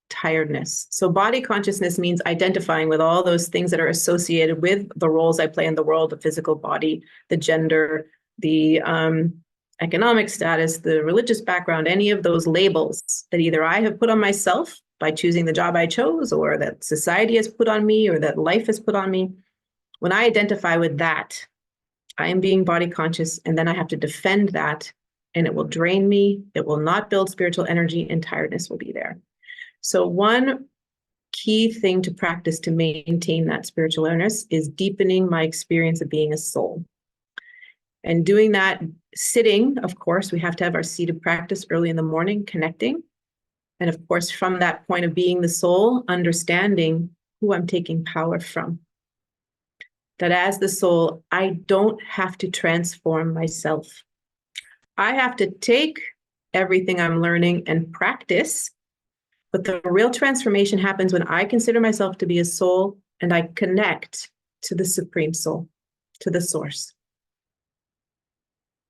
Tiredness. So body consciousness means identifying with all those things that are associated with the roles I play in the world, the physical body, the gender, the economic status, the religious background, any of those labels that either I have put on myself by choosing the job I chose, or that society has put on me, or that life has put on me. When I identify with that, I am being body conscious, and then I have to defend that, and it will drain me. It will not build spiritual energy, and tiredness will be there. So one key thing to practice to maintain that spiritual awareness is deepening my experience of being a soul. And doing that sitting, of course, we have to have our seated practice early in the morning, connecting. And of course, from that point of being the soul, understanding who I'm taking power from. That as the soul, I don't have to transform myself. I have to take everything I'm learning and practice. But the real transformation happens when I consider myself to be a soul and I connect to the Supreme Soul, to the source.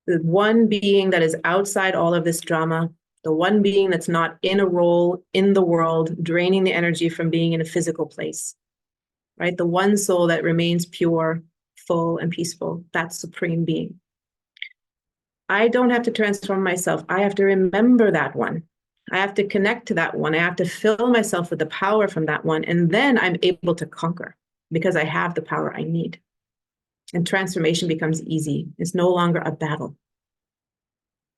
The one being that is outside all of this drama, the one being that's not in a role in the world, draining the energy from being in a physical place, right? The one soul that remains pure, full, and peaceful, that Supreme Being. I don't have to transform myself. I have to remember that one. I have to connect to that one. I have to fill myself with the power from that one. And then I'm able to conquer because I have the power I need. And transformation becomes easy. It's no longer a battle.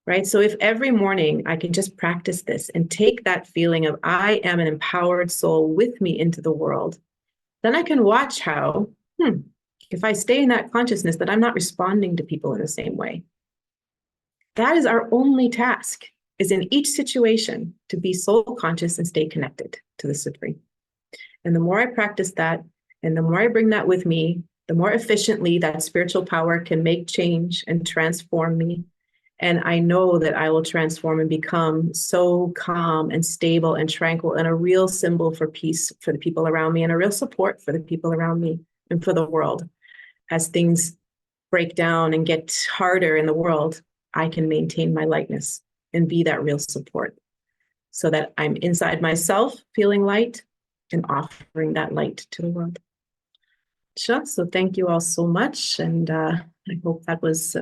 Right? So if every morning I can just practice this and take that feeling of I am an empowered soul with me into the world, then I can watch how, if I stay in that consciousness, that I'm not responding to people in the same way. That is our only task. Is in each situation to be soul conscious and stay connected to the Supreme. And the more I practice that, and the more I bring that with me, the more efficiently that spiritual power can make change and transform me. And I know that I will transform and become so calm and stable and tranquil, and a real symbol for peace for the people around me, and a real support for the people around me and for the world. As things break down and get harder in the world, I can maintain my lightness and be that real support, so that I'm inside myself feeling light and offering that light to the world. So thank you all so much. And I hope that was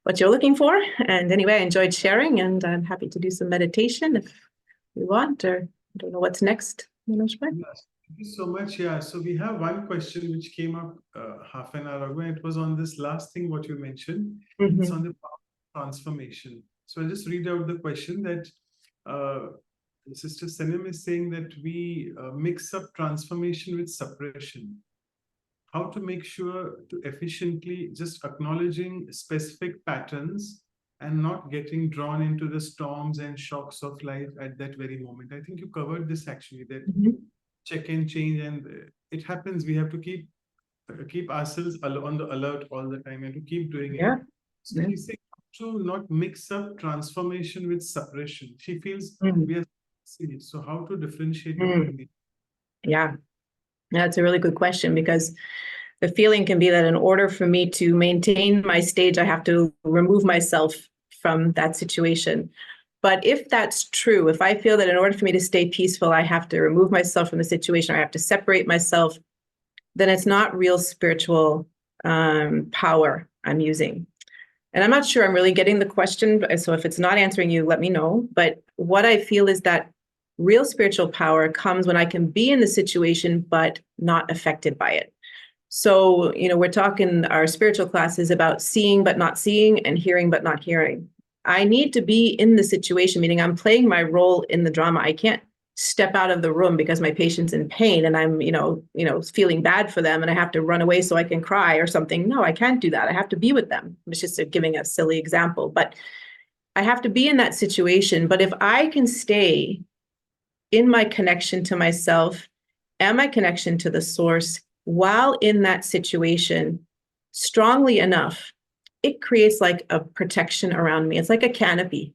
what you're looking for. And anyway, I enjoyed sharing, and I'm happy to do some meditation if you want, or I don't know what's next. Yes, thank you so much. Yeah, so we have one question which came up half an hour ago. It was on this last thing what you mentioned. It's on the power of transformation. So I'll just read out the question that Sister Sanim is saying that we mix up transformation with suppression. How to make sure to efficiently just acknowledging specific patterns and not getting drawn into the storms and shocks of life at that very moment. I think you covered this actually, that check and change, and it happens. We have to keep ourselves on the alert all the time and to keep doing it. So she's saying to not mix up transformation with suppression. She feels we are seeing it. So how to differentiate between it? Yeah, that's a really good question, because The feeling can be that in order for me to maintain my stage, I have to remove myself from that situation. But if that's true, if I feel that in order for me to stay peaceful, I have to remove myself from the situation, I have to separate myself, then it's not real spiritual power I'm using. And I'm not sure I'm really getting the question. So if it's not answering you, let me know. But what I feel is that real spiritual power comes when I can be in the situation, but not affected by it. So, we're talking our spiritual classes about seeing but not seeing and hearing but not hearing. I need to be in the situation, meaning I'm playing my role in the drama. I can't step out of the room because my patient's in pain and I'm, feeling bad for them and I have to run away so I can cry or something. No, I can't do that. I have to be with them. It's just giving a silly example, but I have to be in that situation. But if I can stay in my connection to myself and my connection to the source while in that situation strongly enough, it creates like a protection around me. It's like a canopy,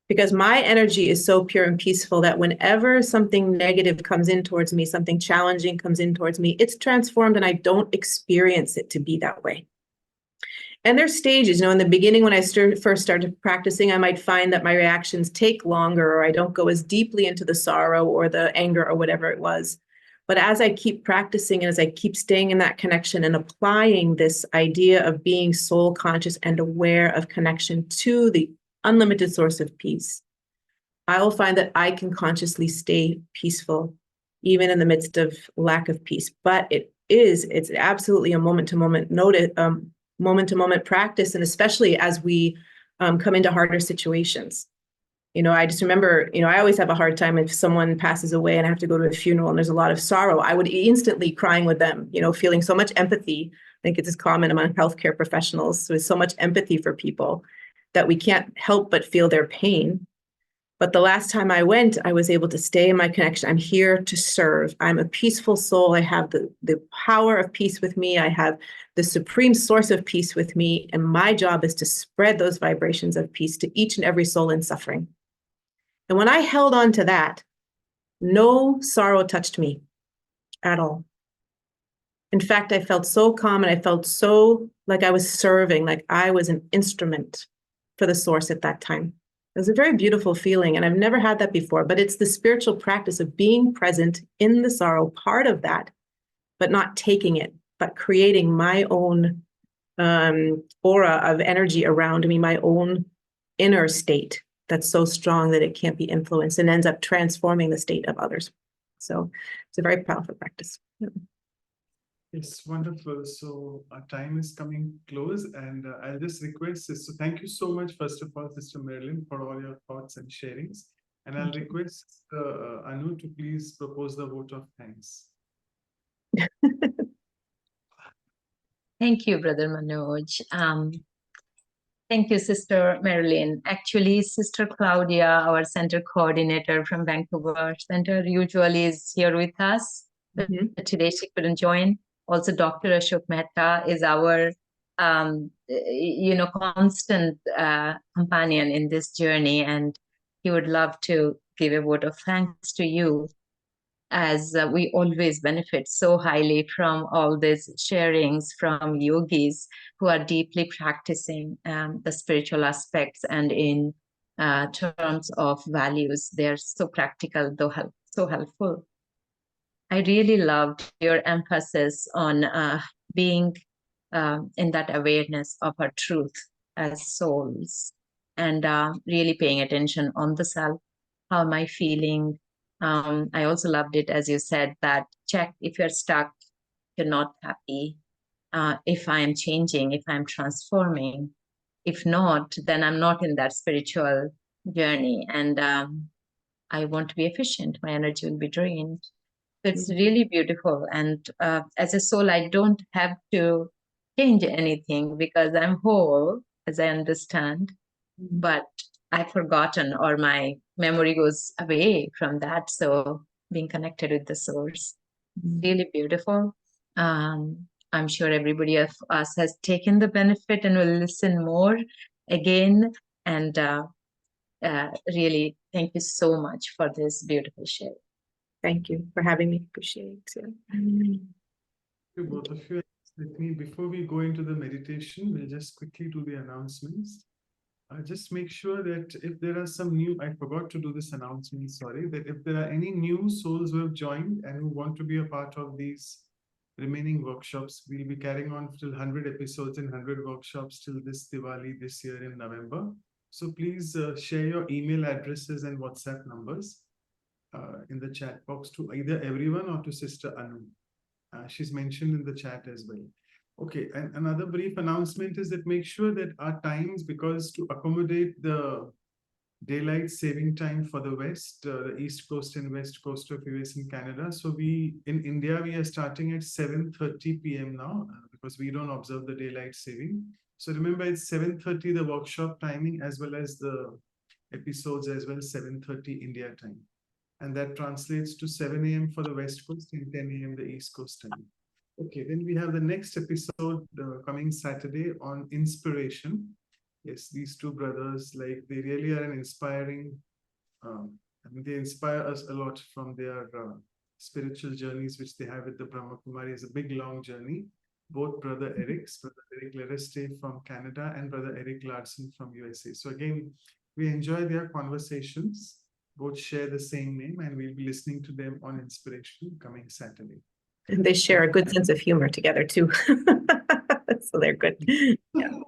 because my energy is so pure and peaceful that whenever something negative comes in towards me, something challenging comes in towards me, it's transformed and I don't experience it to be that way. And there's stages, in the beginning when I first started practicing, I might find that my reactions take longer or I don't go as deeply into the sorrow or the anger or whatever it was. But as I keep practicing and as I keep staying in that connection and applying this idea of being soul conscious and aware of connection to the unlimited source of peace, I will find that I can consciously stay peaceful, even in the midst of lack of peace. But it's absolutely a moment-to-moment moment-to-moment practice, and especially as we come into harder situations. I just remember, I always have a hard time if someone passes away and I have to go to a funeral and there's a lot of sorrow. I would instantly crying with them, feeling so much empathy. I think it's common among healthcare professionals. So there's so much empathy for people that we can't help but feel their pain. But the last time I went, I was able to stay in my connection. I'm here to serve. I'm a peaceful soul. I have the power of peace with me. I have the supreme source of peace with me. And my job is to spread those vibrations of peace to each and every soul in suffering. And when I held on to that, no sorrow touched me at all. In fact, I felt so calm and I felt so like I was serving, like I was an instrument for the source at that time. It was a very beautiful feeling, and I've never had that before, but it's the spiritual practice of being present in the sorrow, part of that, but not taking it, but creating my own aura of energy around me, my own inner state that's so strong that it can't be influenced and ends up transforming the state of others. So it's a very powerful practice. Yeah. It's wonderful. So our time is coming close, and I'll just request Sister. Thank you so much, first of all, Sister Merrylin, for all your thoughts and sharings. And I'll request Anu to please propose the vote of thanks. Thank you, Brother Manoj. Thank you, Sister Merrylin. Actually, Sister Claudia, our center coordinator from Vancouver Center, usually is here with us. But today she couldn't join. Also, Dr. Ashok Mehta is our, constant companion in this journey, and he would love to give a vote of thanks to you, as we always benefit so highly from all these sharings from yogis who are deeply practicing the spiritual aspects, and in terms of values, they're so practical, though so helpful. I really loved your emphasis on being in that awareness of our truth as souls, and really paying attention on the self. How am I feeling? I also loved it, as you said, that check if you're stuck, you're not happy, if I'm changing, if I'm transforming. If not, then I'm not in that spiritual journey, and I want to be efficient. My energy will be drained. So it's really beautiful. And as a soul, I don't have to change anything because I'm whole, as I understand. But I've forgotten, or my memory goes away from that. So being connected with the source, really beautiful. I'm sure everybody of us has taken the benefit and will listen more again. And really, thank you so much for this beautiful share. Thank you for having me. Appreciate it. To both of you. Let me, before we go into the meditation, we'll just quickly do the announcements. Just make sure that if there are some new, I forgot to do this announcement, sorry, that if there are any new souls who have joined and who want to be a part of these remaining workshops, we'll be carrying on till 100 episodes and 100 workshops till this Diwali this year in November. So please share your email addresses and WhatsApp numbers in the chat box to either everyone or to Sister Anu. She's mentioned in the chat as well. Okay, and another brief announcement is that make sure that our times, because to accommodate the daylight saving time for the West, the East Coast and West Coast of US and Canada. So we, in India, we are starting at 7:30 p.m. now because we don't observe the daylight saving. So remember, it's 7:30 the workshop timing as well as the episodes as well, 7:30 India time. And that translates to 7 a.m. for the West Coast and 10 a.m. the East Coast time. Okay, then we have the next episode coming Saturday on inspiration. Yes, these two brothers, like they really are an inspiring, I mean, they inspire us a lot from their spiritual journeys, which they have with the Brahma Kumari. It's a big, long journey. Both Brother Eric Lereste from Canada and Brother Eric Larson from USA. So again, we enjoy their conversations. Both share the same name, and we'll be listening to them on inspiration coming Saturday. And they share a good sense of humor together too. So they're good. Yeah.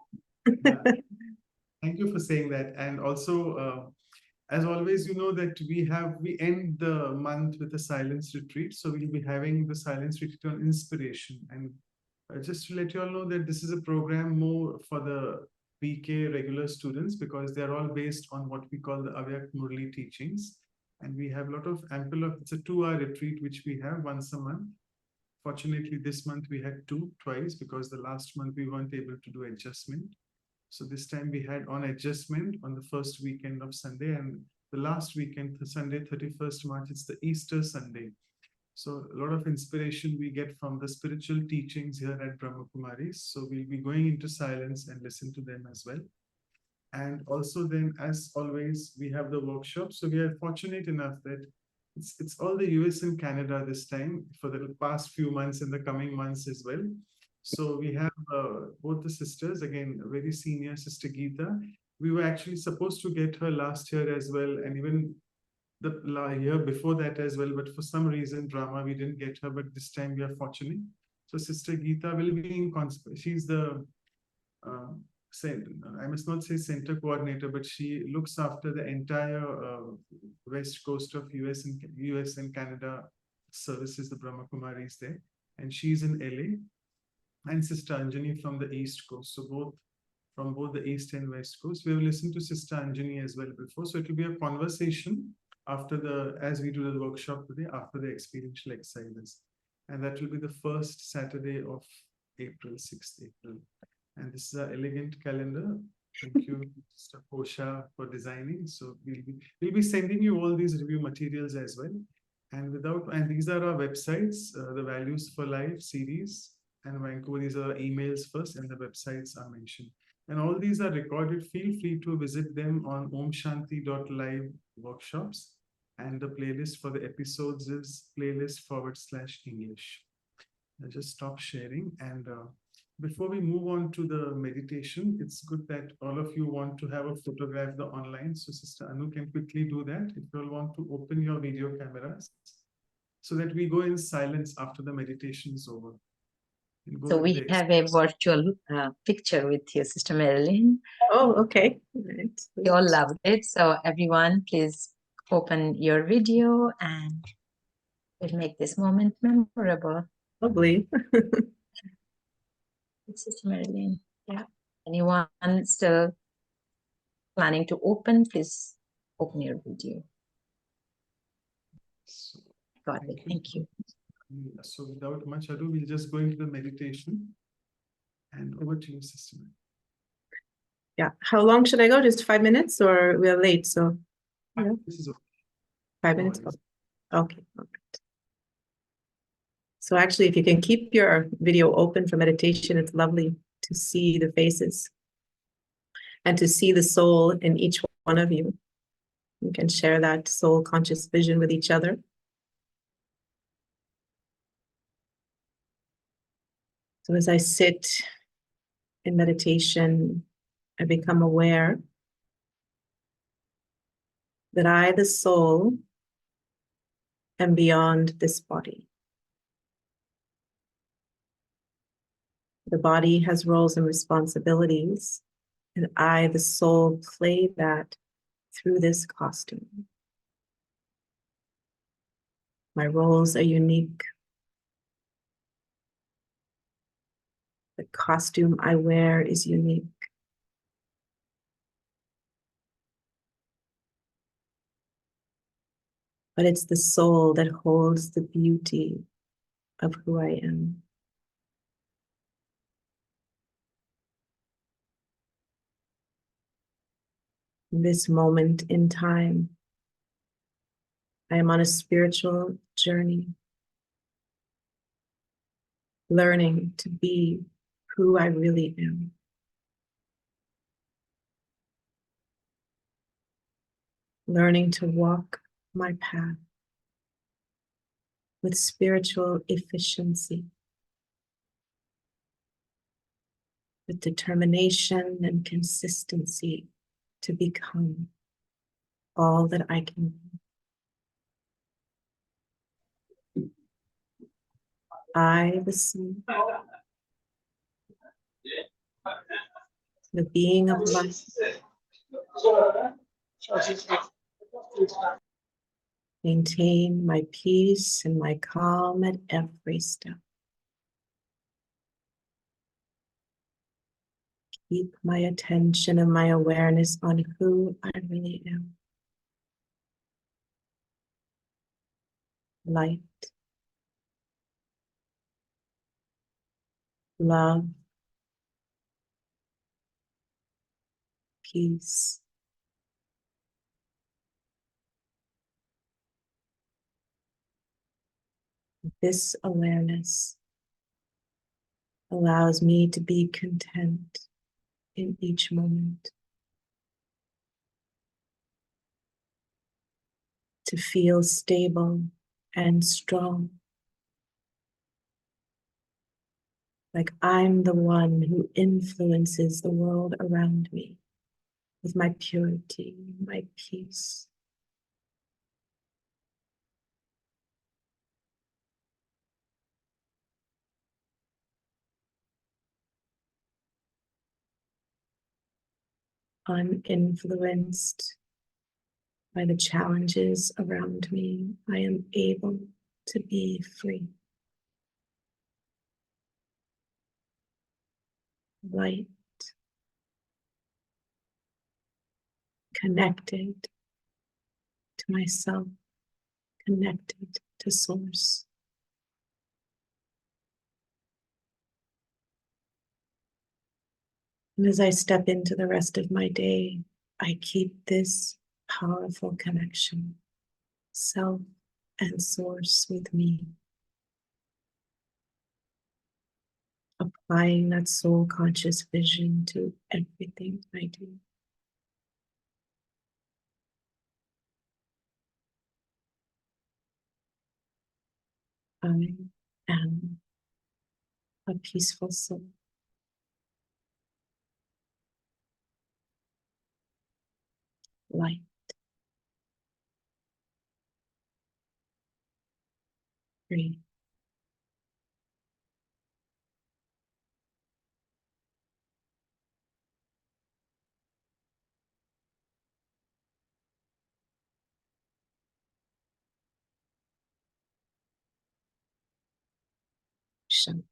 Yeah. Thank you for saying that. And also, as always, you know that we end the month with a silence retreat. So we'll be having the silence retreat on inspiration. And just to let you all know that this is a program more for the PK regular students, because they're all based on what we call the Avyak Murli teachings. And we have a lot of it's a 2-hour retreat, which we have once a month. Fortunately, this month we had twice, because the last month we weren't able to do adjustment. So this time we had on adjustment on the first weekend of Sunday, and the last weekend, the Sunday, 31st March, it's the Easter Sunday. So a lot of inspiration we get from the spiritual teachings here at Brahma Kumaris. So we'll be going into silence and listen to them as well. And also then, as always, we have the workshop. So we are fortunate enough that it's all the US and Canada this time for the past few months and the coming months as well. So we have both the sisters, again, very senior Sister Geeta. We were actually supposed to get her last year as well, and even the year before that as well, but for some reason, drama, we didn't get her, but this time we are fortunate. So Sister Geeta will be in she's the I must not say center coordinator, but she looks after the entire west coast of US and Canada services, the Brahma Kumaris there, and she's in LA. And Sister Anjani from the East Coast. So from both the East and West Coast. We have listened to Sister Anjani as well before. So it will be a conversation as we do the workshop today, after the experiential exercises. And that will be the first Saturday of April, 6th April. And this is our elegant calendar. Thank you, Sister Posha, for designing. So we'll be sending you all these review materials as well. And these are our websites, the Values for Life series, and Vancouver, these are emails first, and the websites are mentioned. And all these are recorded. Feel free to visit them on omshanti.live workshops. And the playlist for the episodes is playlist/English. I'll just stop sharing. And before we move on to the meditation, it's good that all of you want to have a photograph online. So Sister Anu can quickly do that. If you all want to open your video cameras so that we go in silence after the meditation is over. So we have a virtual picture with you, Sister Merrylin. Oh, okay. Right. We all loved it. So everyone, please open your video and we'll make this moment memorable. Lovely. Sister Merrylin. Yeah. Anyone still planning to open, please open your video. Got it. Thank you. So without much ado, we'll just go into the meditation. And over to you, Sister. Yeah. How long should I go? Just 5 minutes, or we are late? So yeah. This is okay. 5 minutes. Okay. Perfect. So actually, if you can keep your video open for meditation, it's lovely to see the faces and to see the soul in each one of you. You can share that soul conscious vision with each other. So as I sit in meditation, I become aware that I, the soul, am beyond this body. The body has roles and responsibilities, and I, the soul, play that through this costume. My roles are unique. The costume I wear is unique. But it's the soul that holds the beauty of who I am. In this moment in time, I am on a spiritual journey, learning to be who I really am. Learning to walk my path with spiritual efficiency, with determination and consistency to become all that I can be. I, the soul, the being of life, maintain my peace and my calm at every step. Keep my attention and my awareness on who I really am. Light, love, peace. This awareness allows me to be content in each moment, to feel stable and strong, like I'm the one who influences the world around me with my purity, my peace. Uninfluenced by the challenges around me, I am able to be free. Light, connected to myself, connected to Source. And as I step into the rest of my day, I keep this powerful connection, self and Source, with me. Applying that soul conscious vision to everything I do. I am a peaceful soul. Light. Free. Shanti.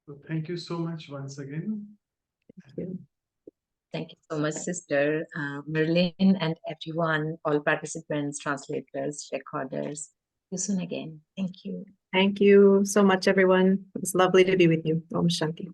So thank you so much once again. Thank you. Thank you so much, Sister Merrylin, and everyone, all participants, translators, recorders. See you soon again. Thank you. Thank you so much, everyone. It was lovely to be with you. Om Shanti.